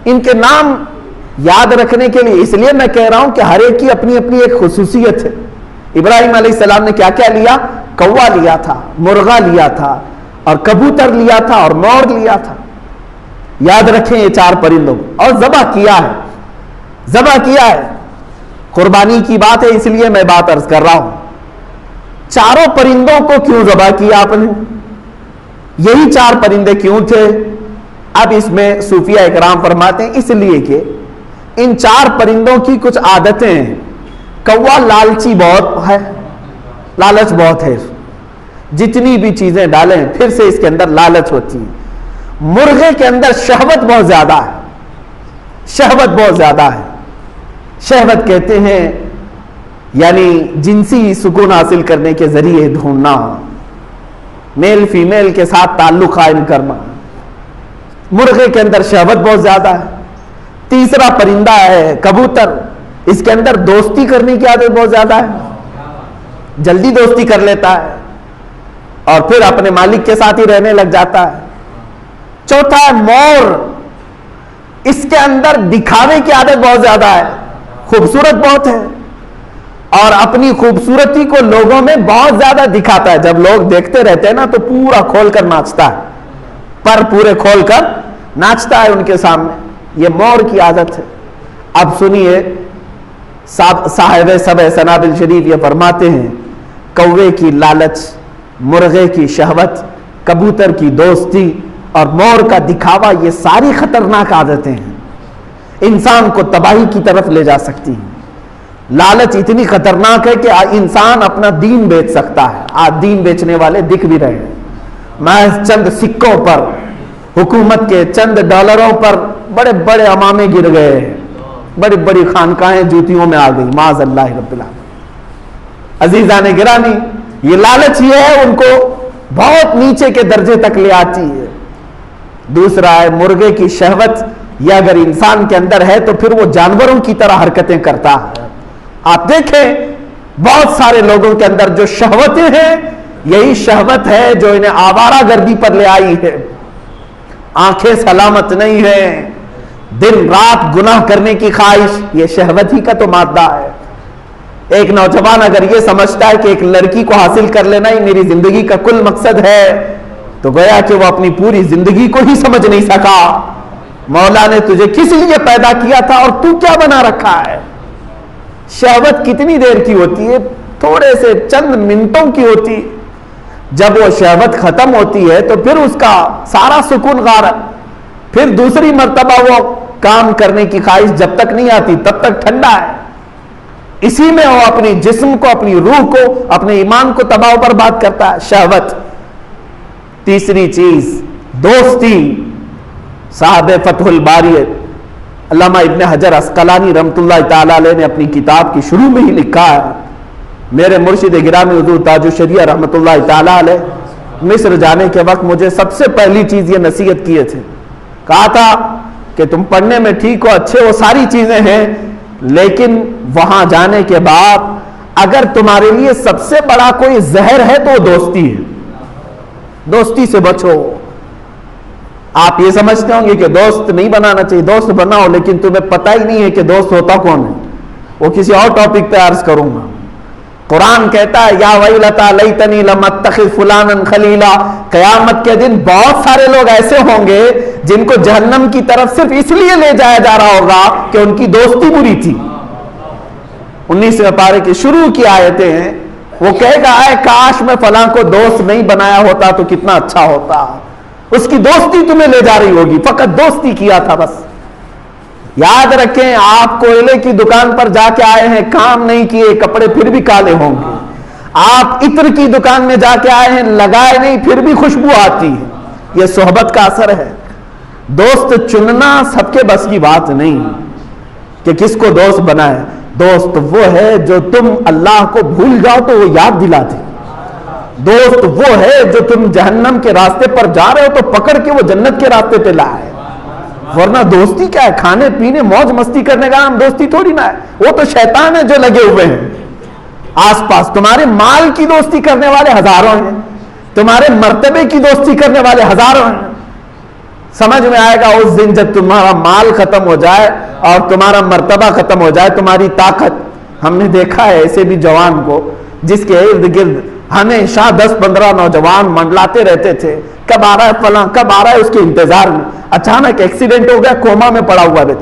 ان کے نام یاد رکھنے کے لیے اس لیے میں کہہ رہا ہوں کہ ہر ایک کی اپنی اپنی ایک خصوصیت ہے۔ ابراہیم علیہ السلام نے کیا کیا لیا؟ کوا لیا تھا، مرغا لیا تھا، اور کبوتر لیا تھا، اور مور لیا تھا۔ یاد رکھیں یہ 4 پرندوں، اور ذبح کیا ہے، ذبح کیا ہے۔ قربانی کی بات ہے اس لیے میں بات عرض کر رہا ہوں۔ 4 پرندوں کو کیوں ذبح کیا آپ نے؟ یہی 4 پرندے کیوں تھے؟ اب اس میں صوفیہ اکرام فرماتے ہیں اس لیے کہ ان 4 پرندوں کی کچھ عادتیں ہیں۔ کوا لالچی بہت ہے، لالچ بہت ہے، جتنی بھی چیزیں ڈالیں پھر سے اس کے اندر لالچ ہوتی ہے۔ مرغے کے اندر شہوت بہت زیادہ ہے، شہوت بہت زیادہ ہے۔ شہوت کہتے ہیں یعنی جنسی سکون حاصل کرنے کے ذریعے ڈھونڈنا، میل فیمیل کے ساتھ تعلق قائم کرنا، مرغے کے اندر شہوت بہت زیادہ ہے۔ تیسرا پرندہ ہے کبوتر، اس کے اندر دوستی کرنے کی عادت بہت زیادہ ہے، جلدی دوستی کر لیتا ہے اور پھر اپنے مالک کے ساتھ ہی رہنے لگ جاتا ہے۔ چوتھا ہے مور، اس کے اندر دکھاوے کی عادت بہت زیادہ ہے، خوبصورت بہت ہے، اور اپنی خوبصورتی کو لوگوں میں بہت زیادہ دکھاتا ہے. جب لوگ دیکھتے رہتے ہیں نا تو پورا کھول کر ناچتا ہے, پر پورے کھول کر ناچتا ہے ان کے سامنے. یہ مور کی عادت ہے. اب سنیے, صاحب سبع سنابل شریف یہ فرماتے ہیں, کوے کی لالچ, مرغے کی شہوت, کبوتر کی دوستی اور مور کا دکھاوا, یہ ساری خطرناک عادتیں ہیں, انسان کو تباہی کی طرف لے جا سکتی ہیں. لالچ اتنی خطرناک ہے کہ انسان اپنا دین بیچ سکتا ہے. آج دین بیچنے والے دکھ بھی رہے ہیں. محض چند سکوں پر, حکومت کے چند ڈالروں پر بڑے بڑے امامے گر گئے ہیں, بڑی بڑی خانقاہیں جوتیوں میں آ گئی, معاذ اللہ رب العالمین. عزیزان گرامی, یہ لالچ یہ ہے ان کو بہت نیچے کے درجے تک لے آتی ہے. دوسرا ہے مرغے کی شہوت. یہ اگر انسان کے اندر ہے تو پھر وہ جانوروں کی طرح حرکتیں کرتا ہے. آپ دیکھیں بہت سارے لوگوں کے اندر جو شہوتیں ہیں, یہی شہوت ہے جو انہیں آوارہ گردی پر لے آئی ہے. آنکھیں سلامت نہیں ہیں, دن رات گناہ کرنے کی خواہش, یہ شہوت ہی کا تو مادہ ہے. ایک نوجوان اگر یہ سمجھتا ہے کہ ایک لڑکی کو حاصل کر لینا ہی میری زندگی کا کل مقصد ہے, تو گویا کہ وہ اپنی پوری زندگی کو ہی سمجھ نہیں سکا. مولا نے تجھے کس لیے پیدا کیا تھا اور تو کیا بنا رکھا ہے؟ شہوت کتنی دیر کی ہوتی ہے؟ تھوڑے سے چند منٹوں کی ہوتی. جب وہ شہوت ختم ہوتی ہے تو پھر اس کا سارا سکون غارت. پھر دوسری مرتبہ وہ کام کرنے کی خواہش جب تک نہیں آتی تب تک ٹھنڈا ہے. اسی میں وہ اپنی جسم کو, اپنی روح کو, اپنے ایمان کو تباہ و برباد کرتا ہے. شہوت. تیسری چیز دوستی. صاحب فتح الباری علامہ ابن حجر عسقلانی رحمۃ اللہ تعالی علیہ نے اپنی کتاب کی شروع میں ہی لکھا ہے, میرے مرشد گرامی حضور تاج الشریعہ رحمۃ اللہ تعالی علیہ مصر جانے کے وقت مجھے سب سے پہلی چیز یہ نصیحت کیے تھے. کہا تھا کہ تم پڑھنے میں ٹھیک ہو, اچھے, وہ ساری چیزیں ہیں, لیکن وہاں جانے کے بعد اگر تمہارے لیے سب سے بڑا کوئی زہر ہے تو وہ دوستی ہے. دوستی سے بچو. آپ یہ سمجھتے ہوں گے کہ دوست نہیں بنانا چاہیے, دوست بناؤ, لیکن تمہیں پتہ ہی نہیں ہے کہ دوست ہوتا کون ہے. وہ کسی اور ٹاپک پہ عرض کروں گا. قرآن کہتا ہے یا ویلتا لیتنی لم اتخذ فلانا خلیلا. قیامت کے دن بہت سارے لوگ ایسے ہوں گے جن کو جہنم کی طرف صرف اس لیے لے جایا جا رہا ہوگا کہ ان کی دوستی بری تھی. 19ویں پارے کی شروع کی آیتیں ہیں. وہ کہے گا اے کاش میں فلاں کو دوست نہیں بنایا ہوتا تو کتنا اچھا ہوتا. اس کی دوستی تمہیں لے جا رہی ہوگی, فقط دوستی کیا تھا بس. یاد رکھیں, آپ کوئلے کی دکان پر جا کے آئے ہیں, کام نہیں کیے, کپڑے پھر بھی کالے ہوں گے. آپ عطر کی دکان میں جا کے آئے ہیں, لگائے نہیں, پھر بھی خوشبو آتی ہے. یہ صحبت کا اثر ہے. دوست چننا سب کے بس کی بات نہیں کہ کس کو دوست بنائے. دوست وہ ہے جو تم اللہ کو بھول جاؤ تو وہ یاد دلاتے. دوست وہ ہے جو تم جہنم کے راستے پر جا رہے ہو تو پکڑ کے وہ جنت کے راستے پہ لائے. ورنہ دوستی کیا ہے؟ کھانے پینے موج مستی کرنے کا نام دوستی تھوڑی نہ ہے. وہ تو شیطان ہے جو لگے ہوئے ہیں آس پاس. تمہارے مال کی دوستی کرنے والے ہزاروں ہیں, تمہارے مرتبے کی دوستی کرنے والے ہزاروں ہیں. سمجھ میں آئے گا اس دن جب تمہارا مال ختم ہو جائے اور تمہارا مرتبہ ختم ہو جائے, تمہاری طاقت. ہم نے دیکھا ہے ایسے بھی جوان کو جس کے ارد گرد ہمیشہ 10-15 نوجوان منڈلاتے رہتے تھے, کب آ رہا ہے فلاں, کب آ رہا ہے, اس کے انتظار میں. اچانک ایکسیڈنٹ ہو گیا, کوما میں پڑا ہوا ہے.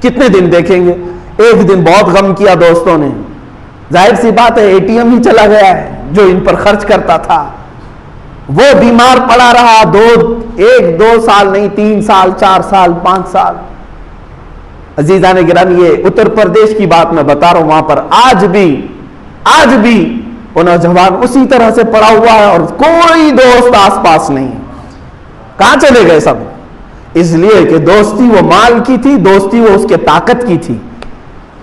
کتنے دن دیکھیں گے؟ ایک دن بہت غم کیا دوستوں نے, ظاہر سی بات ہے اے ٹی ایم ہی چلا گیا ہے جو ان پر خرچ کرتا تھا. وہ بیمار پڑا رہا, 1-2 سال نہیں, 3 سال, 4 سال, 5 سال. عزیزان گرامی, یہ اتر پردیش کی بات میں بتا رہا ہوں, وہاں پر آج بھی وہ نوجوان اسی طرح سے پڑا ہوا ہے اور کوئی دوست آس پاس نہیں. کہاں چلے گئے سب؟ اس لیے کہ دوستی وہ مال کی تھی, دوستی وہ اس کے طاقت کی تھی,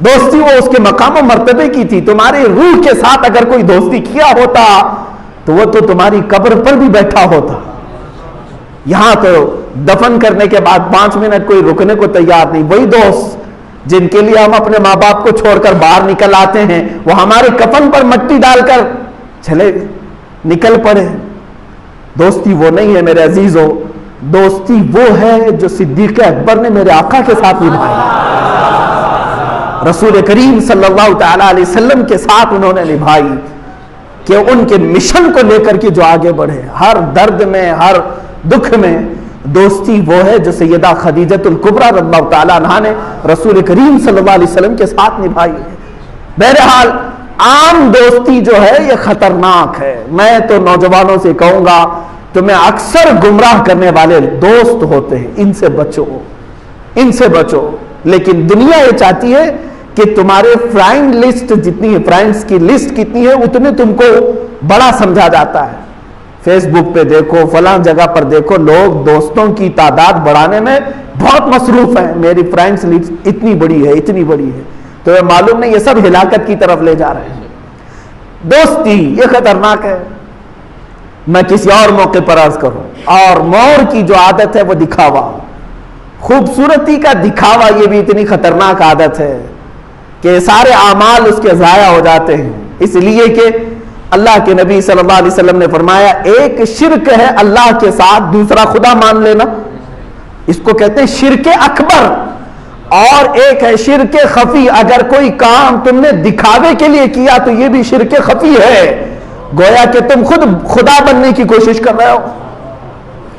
دوستی وہ اس کے مقام و مرتبے کی تھی. تمہاری روح کے ساتھ اگر کوئی دوستی کیا ہوتا تو وہ تو تمہاری قبر پر بھی بیٹھا ہوتا. یہاں تو دفن کرنے کے بعد 5 منٹ کوئی رکنے کو تیار نہیں. وہی دوست جن کے لیے ہم اپنے ماں باپ کو چھوڑ کر باہر نکل آتے ہیں, وہ ہمارے کفن پر مٹی ڈال کر چلے نکل پڑے. دوستی وہ نہیں ہے میرے عزیزو. دوستی وہ ہے جو صدیق اکبر نے میرے آقا کے ساتھ نبھائی. رسول کریم صلی اللہ تعالی علیہ وسلم کے ساتھ انہوں نے نبھائی کہ ان کے مشن کو لے کر کے جو آگے بڑھے، ہر درد میں ہر دکھ میں دوستی وہ ہے جو سیدہ خدیجۃ الکبریٰ رضی اللہ تعالیٰ عنہا نے رسول کریم صلی اللہ علیہ وسلم کے ساتھ نبھائی ہے۔ بہرحال عام دوستی جو ہے یہ خطرناک ہے۔ میں تو نوجوانوں سے کہوں گا تمہیں اکثر گمراہ کرنے والے دوست ہوتے ہیں، ان سے بچو، ان سے بچو۔ لیکن دنیا یہ چاہتی ہے کہ تمہارے فرینڈ لسٹ جتنی ہے، فرینڈز کی لسٹ کتنی ہے اتنے تم کو بڑا سمجھا جاتا ہے۔ فیس بک پہ دیکھو، فلاں جگہ پر دیکھو، لوگ دوستوں کی تعداد بڑھانے میں بہت مصروف ہیں، میری فرینڈز لسٹ اتنی بڑی ہے، اتنی بڑی ہے، تو یہ معلوم نہیں یہ سب ہلاکت کی طرف لے جا رہے ہیں۔ دوستی یہ خطرناک ہے۔ میں کسی اور موقع پر عرض کروں، اور مور کی جو عادت ہے وہ دکھاوا، خوبصورتی کا دکھاوا، یہ بھی اتنی خطرناک عادت ہے کہ سارے اعمال اس کے ضائع ہو جاتے ہیں، اس لیے کہ اللہ کے نبی صلی اللہ علیہ وسلم نے فرمایا ایک شرک ہے اللہ کے ساتھ دوسرا خدا مان لینا، اس کو کہتے ہیں شرک اکبر، اور ایک ہے شرک خفی، اگر کوئی کام تم نے دکھاوے کے لیے کیا تو یہ بھی شرک خفی ہے، گویا کہ تم خود خدا بننے کی کوشش کر رہے ہو۔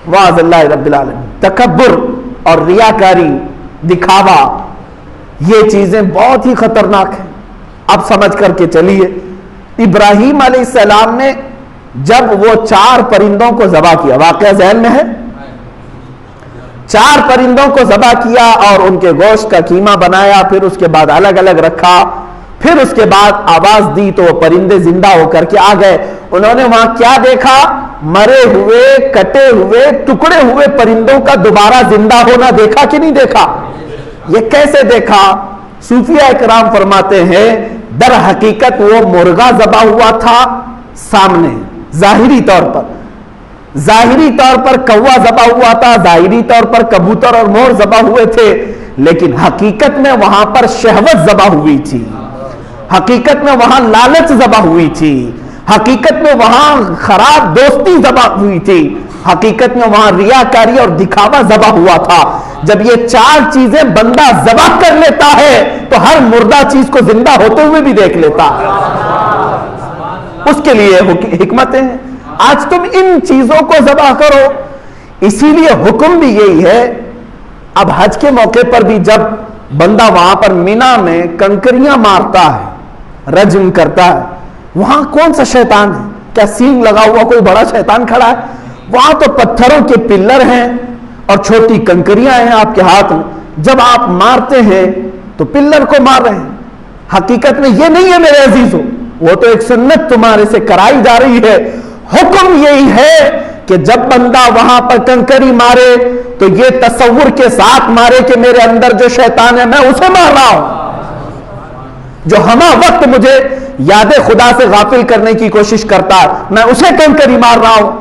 واعظ اللہ رب العالمین، تکبر اور ریاکاری، دکھاوا، یہ چیزیں بہت ہی خطرناک ہیں۔ اب سمجھ کر کے چلیے، ابراہیم علیہ السلام نے جب وہ 4 پرندوں کو ذبح کیا، واقعہ ذہن میں ہے، 4 پرندوں کو ذبح کیا اور ان کے گوشت کا قیمہ بنایا، پھر اس کے بعد الگ الگ رکھا، پھر اس کے بعد آواز دی تو وہ پرندے زندہ ہو کر کے آ گئے۔ انہوں نے وہاں کیا دیکھا؟ مرے ہوئے، کٹے ہوئے، ٹکڑے ہوئے پرندوں کا دوبارہ زندہ ہونا دیکھا کہ نہیں دیکھا؟ یہ کیسے دیکھا؟ صوفیہ اکرام فرماتے ہیں در حقیقت وہ مرغا ذبح ہوا تھا سامنے، ظاہری طور پر، ظاہری طور پر کوا ذبح ہوا تھا، ظاہری طور پر کبوتر اور مور ذبح ہوئے تھے، لیکن حقیقت میں وہاں پر شہوت ذبح ہوئی تھی، حقیقت میں وہاں لالچ ذبح ہوئی تھی، حقیقت میں وہاں خراب دوستی ذبح ہوئی تھی، حقیقت میں وہاں ریاکاری اور دکھاوا ذبح ہوا تھا۔ جب یہ 4 چیزیں بندہ ذبح کر لیتا ہے تو ہر مردہ چیز کو زندہ ہوتے ہوئے بھی دیکھ لیتا ہے، اس کے لیے حکمتیں ہیں۔ آج تم ان چیزوں کو ذبح کرو، اسی لیے حکم بھی یہی ہے۔ اب حج کے موقع پر بھی جب بندہ وہاں پر مینا میں کنکریاں مارتا ہے، رجم کرتا ہے، وہاں کون سا شیطان ہے؟ کیا سینگ لگا ہوا کوئی بڑا شیطان کھڑا ہے؟ وہاں تو پتھروں کے پلر ہیں اور چھوٹی کنکریاں ہیں آپ کے ہاتھ میں، جب آپ مارتے ہیں تو پلر کو مار رہے ہیں۔ حقیقت میں یہ نہیں ہے میرے عزیزو، وہ تو ایک سنت تمہارے سے کرائی جا رہی ہے۔ حکم یہی ہے کہ جب بندہ وہاں پر کنکری مارے تو یہ تصور کے ساتھ مارے کہ میرے اندر جو شیطان ہے میں اسے مار رہا ہوں، جو ہمہ وقت مجھے یاد خدا سے غافل کرنے کی کوشش کرتا ہے، میں اسے کنکری مار رہا ہوں۔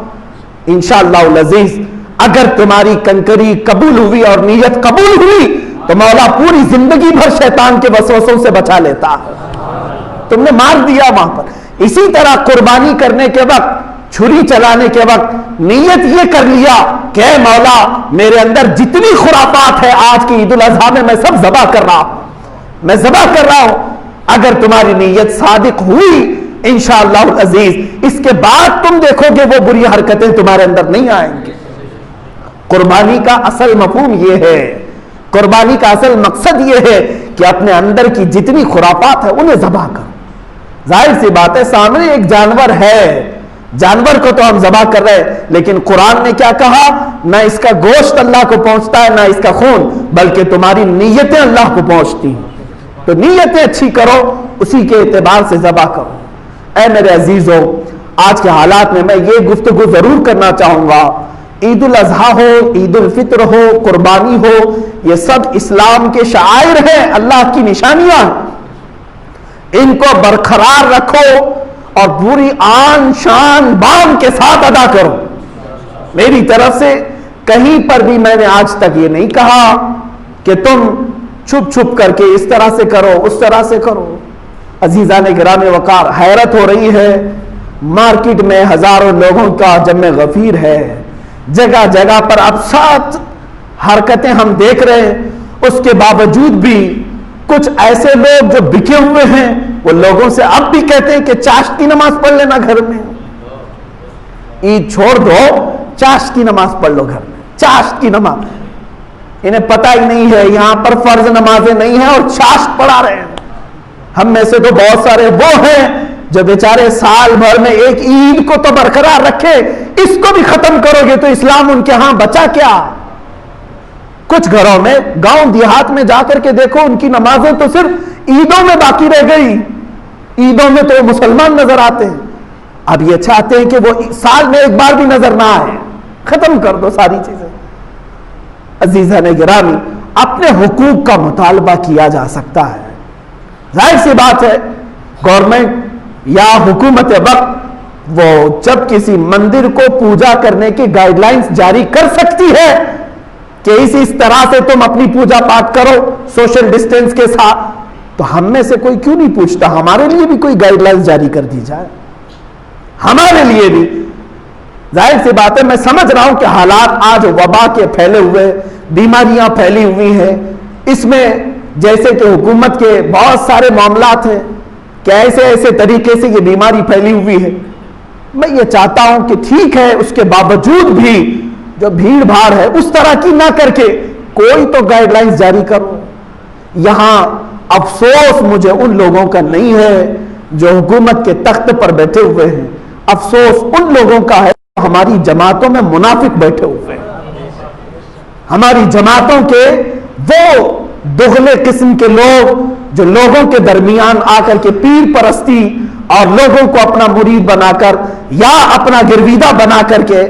انشاءاللہ العزیز اگر تمہاری کنکری قبول ہوئی اور نیت قبول ہوئی تو مولا پوری زندگی بھر شیطان کے وسوسوں سے بچا لیتا ہے۔ تم نے مار دیا وہاں پر۔ اسی طرح قربانی کرنے کے وقت، چھری چلانے کے وقت نیت یہ کر لیا کہ اے مولا میرے اندر جتنی خرافات ہے آج کی عید الاضحیٰ میں میں سب ذبح کر رہا ہوں، میں ذبح کر رہا ہوں۔ اگر تمہاری نیت صادق ہوئی انشاءاللہ العزیز، اس کے بعد تم دیکھو گے وہ بری حرکتیں تمہارے اندر نہیں آئیں گے۔ قربانی کا اصل مفہوم یہ ہے، قربانی کا اصل مقصد یہ ہے کہ اپنے اندر کی جتنی خرافات ہے انہیں ذبح کرو۔ ظاہر سی بات ہے سامنے ایک جانور ہے، جانور کو تو ہم ذبح کر رہے ہیں، لیکن قرآن نے کیا کہا؟ نہ اس کا گوشت اللہ کو پہنچتا ہے نہ اس کا خون، بلکہ تمہاری نیتیں اللہ کو پہنچتی ہیں۔ تو نیتیں اچھی کرو، اسی کے اعتبار سے ذبح کرو۔ اے میرے عزیزو، آج کے حالات میں یہ گفتگو ضرور کرنا چاہوں گا، عید الاضحیٰ ہو، عید الفطر ہو، قربانی ہو، یہ سب اسلام کے شعائر ہیں، اللہ کی نشانیاں، ان کو برقرار رکھو اور پوری آن شان بان کے ساتھ ادا کرو۔ میری طرف سے کہیں پر بھی میں نے آج تک یہ نہیں کہا کہ تم چھپ چھپ کر کے اس طرح سے کرو اس طرح سے کرو۔ عزیزان گرامی وقار، حیرت ہو رہی ہے، مارکیٹ میں ہزاروں لوگوں کا جمع غفیر ہے، جگہ جگہ پر اب 7 حرکتیں ہم دیکھ رہے ہیں، اس کے باوجود بھی کچھ ایسے لوگ جو بکے ہوئے ہیں وہ لوگوں سے اب بھی کہتے ہیں کہ چاشت کی نماز پڑھ لینا گھر میں، عید چھوڑ دو، چاشت کی نماز پڑھ لو گھر میں، چاشت کی نماز۔ انہیں پتہ ہی نہیں ہے یہاں پر فرض نمازیں نہیں ہیں اور چاشت پڑھا رہے ہیں۔ ہم میں سے تو بہت سارے وہ ہیں جو بیچارے سال بھر میں ایک عید کو تو برقرار رکھے، اس کو بھی ختم کرو گے تو اسلام ان کے ہاں بچا کیا؟ کچھ گھروں میں گاؤں دیہات میں جا کر کے دیکھو، ان کی نمازیں تو صرف عیدوں میں باقی رہ گئی، عیدوں میں تو مسلمان نظر آتے ہیں۔ اب یہ چاہتے ہیں کہ وہ سال میں ایک بار بھی نظر نہ آئے، ختم کر دو ساری چیزیں۔ عزیزان گرامی، اپنے حقوق کا مطالبہ کیا جا سکتا ہے، ظاہر سی بات ہے گورنمنٹ یا حکومت وقت وہ جب کسی مندر کو پوجا کرنے کی گائیڈ لائنز جاری کر سکتی ہے کہ اس طرح سے تم اپنی پوجا پاٹ کرو سوشل ڈسٹینس کے ساتھ، تو ہم میں سے کوئی کیوں نہیں پوچھتا ہمارے لیے بھی کوئی گائیڈ لائنز جاری کر دی جائے، ہمارے لیے بھی۔ ظاہر سی بات ہے میں سمجھ رہا ہوں کہ حالات آج وبا کے پھیلے ہوئے، بیماریاں پھیلی ہوئی ہیں، اس میں جیسے کہ حکومت کے بہت سارے معاملات ہیں کہ ایسے ایسے طریقے سے یہ بیماری پھیلی ہوئی ہے۔ میں یہ چاہتا ہوں کہ ٹھیک ہے، اس کے باوجود بھی جو بھیڑ بھاڑ ہے اس طرح کی نہ کر کے کوئی تو گائیڈ لائنز جاری کرو۔ یہاں افسوس مجھے ان لوگوں کا نہیں ہے جو حکومت کے تخت پر بیٹھے ہوئے ہیں، افسوس ان لوگوں کا ہے جو ہماری جماعتوں میں منافق بیٹھے ہوئے ہیں، ہماری جماعتوں کے وہ دغلے قسم کے لوگ جو لوگوں کے درمیان آ کر کے پیر پرستی اور لوگوں کو اپنا مرید بنا کر یا اپنا گرویدہ بنا کر کے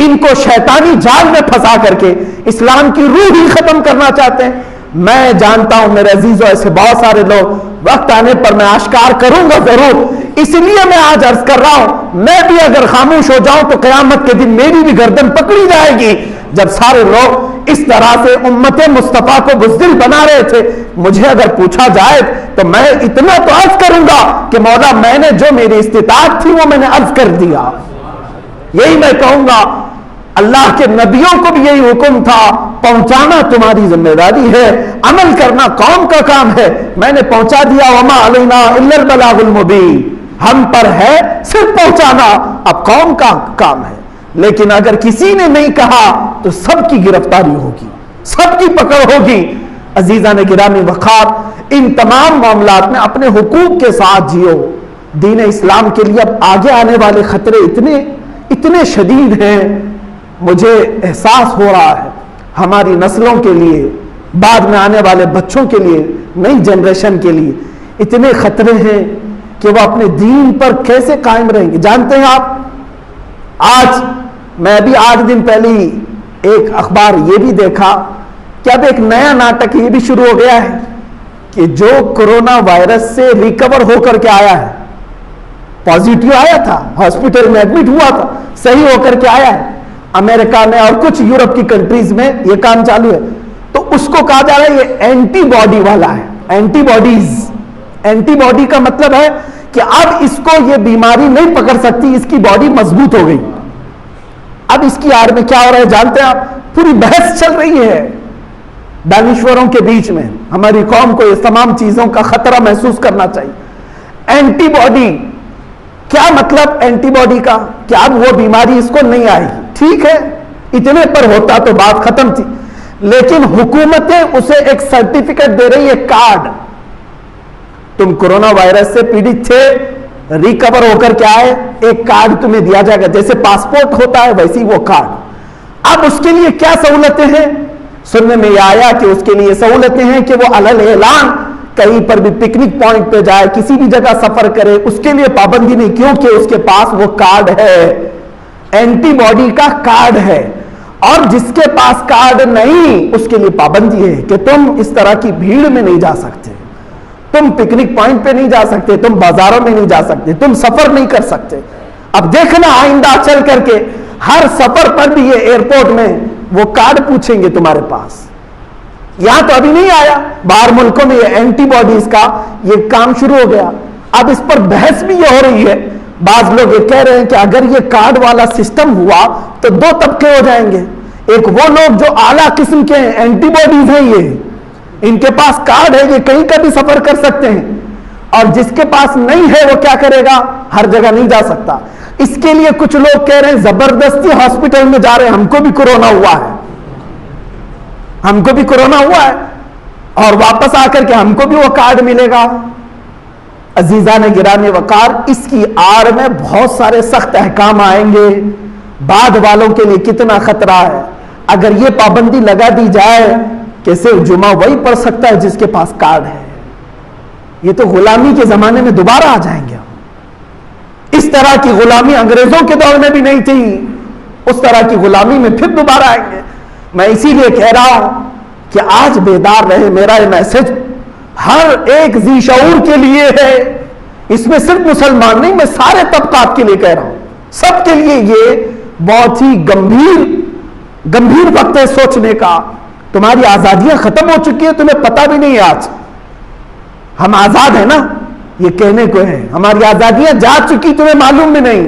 ان کو شیطانی جال میں پھنسا کر کے اسلام کی روح ہی ختم کرنا چاہتے ہیں۔ میں جانتا ہوں میرے عزیزوں ایسے بہت سارے لوگ، وقت آنے پر میں آشکار کروں گا ضرور، اس لیے میں آج عرض کر رہا ہوں میں بھی اگر خاموش ہو جاؤں تو قیامت کے دن میری بھی گردن پکڑی جائے گی۔ جب سارے لوگ اس طرح سے امت مصطفیٰ کو بزدل بنا رہے تھے، مجھے اگر پوچھا جائے تو میں اتنا تو عرض کروں گا کہ مولا میں نے جو میری استطاعت تھی وہ میں نے عرض کر دیا۔ یہی میں کہوں گا، اللہ کے نبیوں کو بھی یہی حکم تھا، پہنچانا تمہاری ذمہ داری ہے، عمل کرنا قوم کا کام ہے، میں نے پہنچا دیا، وما علینا الا البلاغ المبین، ہم پر ہے صرف پہنچانا، اب قوم کا کام ہے۔ لیکن اگر کسی نے نہیں کہا تو سب کی گرفتاری ہوگی، سب کی پکڑ ہوگی۔ عزیزان گرامی وقار، ان تمام معاملات میں اپنے حقوق کے ساتھ جیو۔ دین اسلام کے لیے اب آگے آنے والے خطرے اتنے شدید ہیں، مجھے احساس ہو رہا ہے ہماری نسلوں کے لیے، بعد میں آنے والے بچوں کے لیے، نئی جنریشن کے لیے اتنے خطرے ہیں کہ وہ اپنے دین پر کیسے قائم رہیں گے۔ جانتے ہیں آپ، آج میں ابھی 8 دن پہلے ہی ایک اخبار یہ بھی دیکھا کہ اب ایک نیا ناٹک یہ بھی شروع ہو گیا ہے کہ جو کورونا وائرس سے ریکور ہو کر کے آیا ہے، پازیٹیو آیا تھا، ہاسپٹل میں ایڈمٹ ہوا تھا، صحیح ہو کر کے آیا ہے، امریکہ میں اور کچھ یورپ کی کنٹریز میں یہ کام چالو ہے، تو اس کو کہا جا رہا ہے یہ اینٹی باڈی والا ہے، اینٹی باڈیز۔ اینٹی باڈی کا مطلب ہے کہ اب اس کو یہ بیماری نہیں پکڑ سکتی، اس کی باڈی مضبوط ہو گئی۔ اب اس کی آڑ میں کیا ہو رہا ہے جانتے ہیں آپ؟ پوری بحث چل رہی ہے دانشوروں کے بیچ میں۔ ہماری قوم کو اس تمام چیزوں کا خطرہ محسوس کرنا چاہیے۔ اینٹی باڈی کیا مطلب اینٹی باڈی کا؟ کہ اب وہ بیماری اس کو نہیں آئی، ٹھیک ہے، اتنے پر ہوتا تو بات ختم تھی، لیکن حکومتیں اسے ایک سرٹیفکیٹ دے رہی ہے، کارڈ، تم کورونا وائرس سے پیڑت تھے، ریکور ہو کر کے آئے، ایک کارڈ تمہیں دیا جائے گا، جیسے پاسپورٹ ہوتا ہے ویسی وہ کارڈ۔ اب اس کے لیے کیا سہولتیں ہیں؟ سننے میں یہ آیا کہ اس کے لیے سہولتیں ہیں کہ وہ علل اعلان کہیں پر بھی پکنک پوائنٹ پہ جائے، کسی بھی جگہ سفر کرے، اس کے لیے پابندی نہیں، کیونکہ اس کے پاس وہ کارڈ ہے، اینٹی باڈی کا کارڈ ہے۔ اور جس کے پاس کارڈ نہیں اس کے لیے پابندی ہے کہ تم اس طرح کی بھیڑ میں نہیں جا سکتے، تم پکنک پوائنٹ پہ نہیں جا سکتے، تم بازاروں میں نہیں جا سکتے، تم سفر نہیں کر سکتے۔ اب دیکھنا آئندہ چل کر کے ہر سفر پر بھی یہ ایئرپورٹ میں وہ کارڈ پوچھیں گے تمہارے پاس۔ یہاں تو ابھی نہیں آیا، باہر ملکوں میں یہ اینٹی باڈیز کا یہ کام شروع ہو گیا۔ اب اس پر بحث بھی یہ ہو رہی ہے، بعض لوگ یہ کہہ رہے ہیں کہ اگر یہ کارڈ والا سسٹم ہوا تو 2 طبقے ہو جائیں گے، ایک وہ لوگ جو اعلیٰ قسم کے اینٹی باڈیز ہیں، ان کے پاس کارڈ ہے، یہ کہیں کا بھی سفر کر سکتے ہیں، اور جس کے پاس نہیں ہے وہ کیا کرے گا؟ ہر جگہ نہیں جا سکتا۔ اس کے لیے کچھ لوگ کہہ رہے ہیں زبردستی ہاسپٹل میں جا رہے ہیں، ہم کو بھی کورونا ہوا ہے، ہم کو بھی کورونا ہوا ہے، اور واپس آ کر کے ہم کو بھی وہ کارڈ ملے گا۔ عزیزان گرامی وقار، اس کی آڑ میں بہت سارے سخت احکام آئیں گے۔ بعد والوں کے لیے کتنا خطرہ ہے اگر یہ پابندی لگا دی جائے کہ صرف جمعہ وہی پڑھ سکتا ہے جس کے پاس کارڈ ہے۔ یہ تو غلامی کے زمانے میں دوبارہ آ جائیں گے۔ اس طرح کی غلامی انگریزوں کے دور میں بھی نہیں تھی، اس طرح کی غلامی میں پھر دوبارہ آئیں گے۔ میں اسی لیے کہہ رہا ہوں کہ آج بیدار رہے۔ میرا یہ میسج ہر ایک ذی شعور کے لیے ہے، اس میں صرف مسلمان نہیں، میں سارے طبقات کے لیے کہہ رہا ہوں، سب کے لیے یہ بہت ہی گمبھیر وقت ہے سوچنے کا۔ تمہاری آزادیاں ختم ہو چکی ہیں، تمہیں پتہ بھی نہیں ہے۔ آج ہم آزاد ہیں نا، یہ کہنے کو ہے، ہماری آزادیاں جا چکی، تمہیں معلوم بھی نہیں۔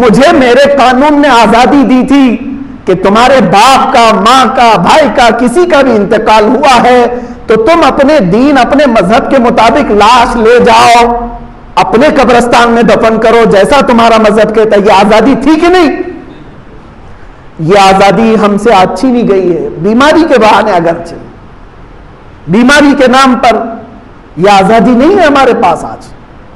مجھے میرے قانون نے آزادی دی تھی کہ تمہارے باپ کا، ماں کا، بھائی کا، کسی کا بھی انتقال ہوا ہے تو تم اپنے دین، اپنے مذہب کے مطابق لاش لے جاؤ، اپنے قبرستان میں دفن کرو، جیسا تمہارا مذہب کہتا ہے۔ یہ آزادی تھی کہ نہیں؟ یہ آزادی ہم سے آج چھینی گئی ہے، بیماری کے بہانے، اگرچہ بیماری کے نام پر یہ آزادی نہیں ہے ہمارے پاس۔ آج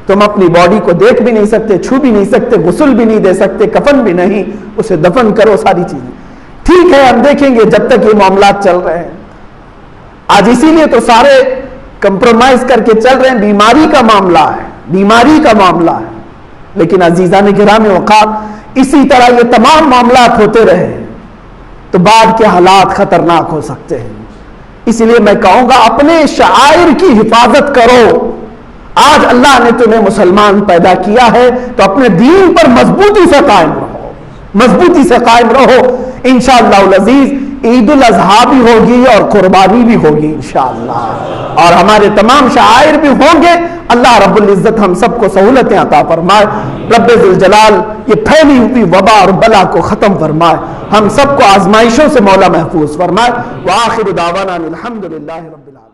تم اپنی باڈی کو دیکھ بھی نہیں سکتے، چھو بھی نہیں سکتے، غسل بھی نہیں دے سکتے، کفن بھی نہیں، اسے دفن کرو، ساری چیزیں ٹھیک ہے، ہم دیکھیں گے جب تک یہ معاملات چل رہے ہیں۔ آج اسی لیے تو سارے کمپرومائز کر کے چل رہے ہیں، بیماری کا معاملہ ہے، بیماری کا معاملہ ہے۔ لیکن عزیزان گرامی وقار، اسی طرح یہ تمام معاملات ہوتے رہے تو بعد کے حالات خطرناک ہو سکتے ہیں۔ اس لیے میں کہوں گا اپنے شعائر کی حفاظت کرو۔ آج اللہ نے تمہیں مسلمان پیدا کیا ہے تو اپنے دین پر مضبوطی سے قائم رہو، مضبوطی سے قائم رہو۔ انشاءاللہ العزیز عید الاضحیٰ بھی ہوگی اور قربانی بھی ہوگی انشاءاللہ، اور ہمارے تمام شعائر بھی ہوں گے۔ اللہ رب العزت ہم سب کو سہولتیں عطا فرمائے، رب ذوالجلال یہ پھیلی ہوئی وبا اور بلا کو ختم فرمائے، ہم سب کو آزمائشوں سے مولا محفوظ فرمائے۔ وآخر دعوانا الحمدللہ رب العالمین۔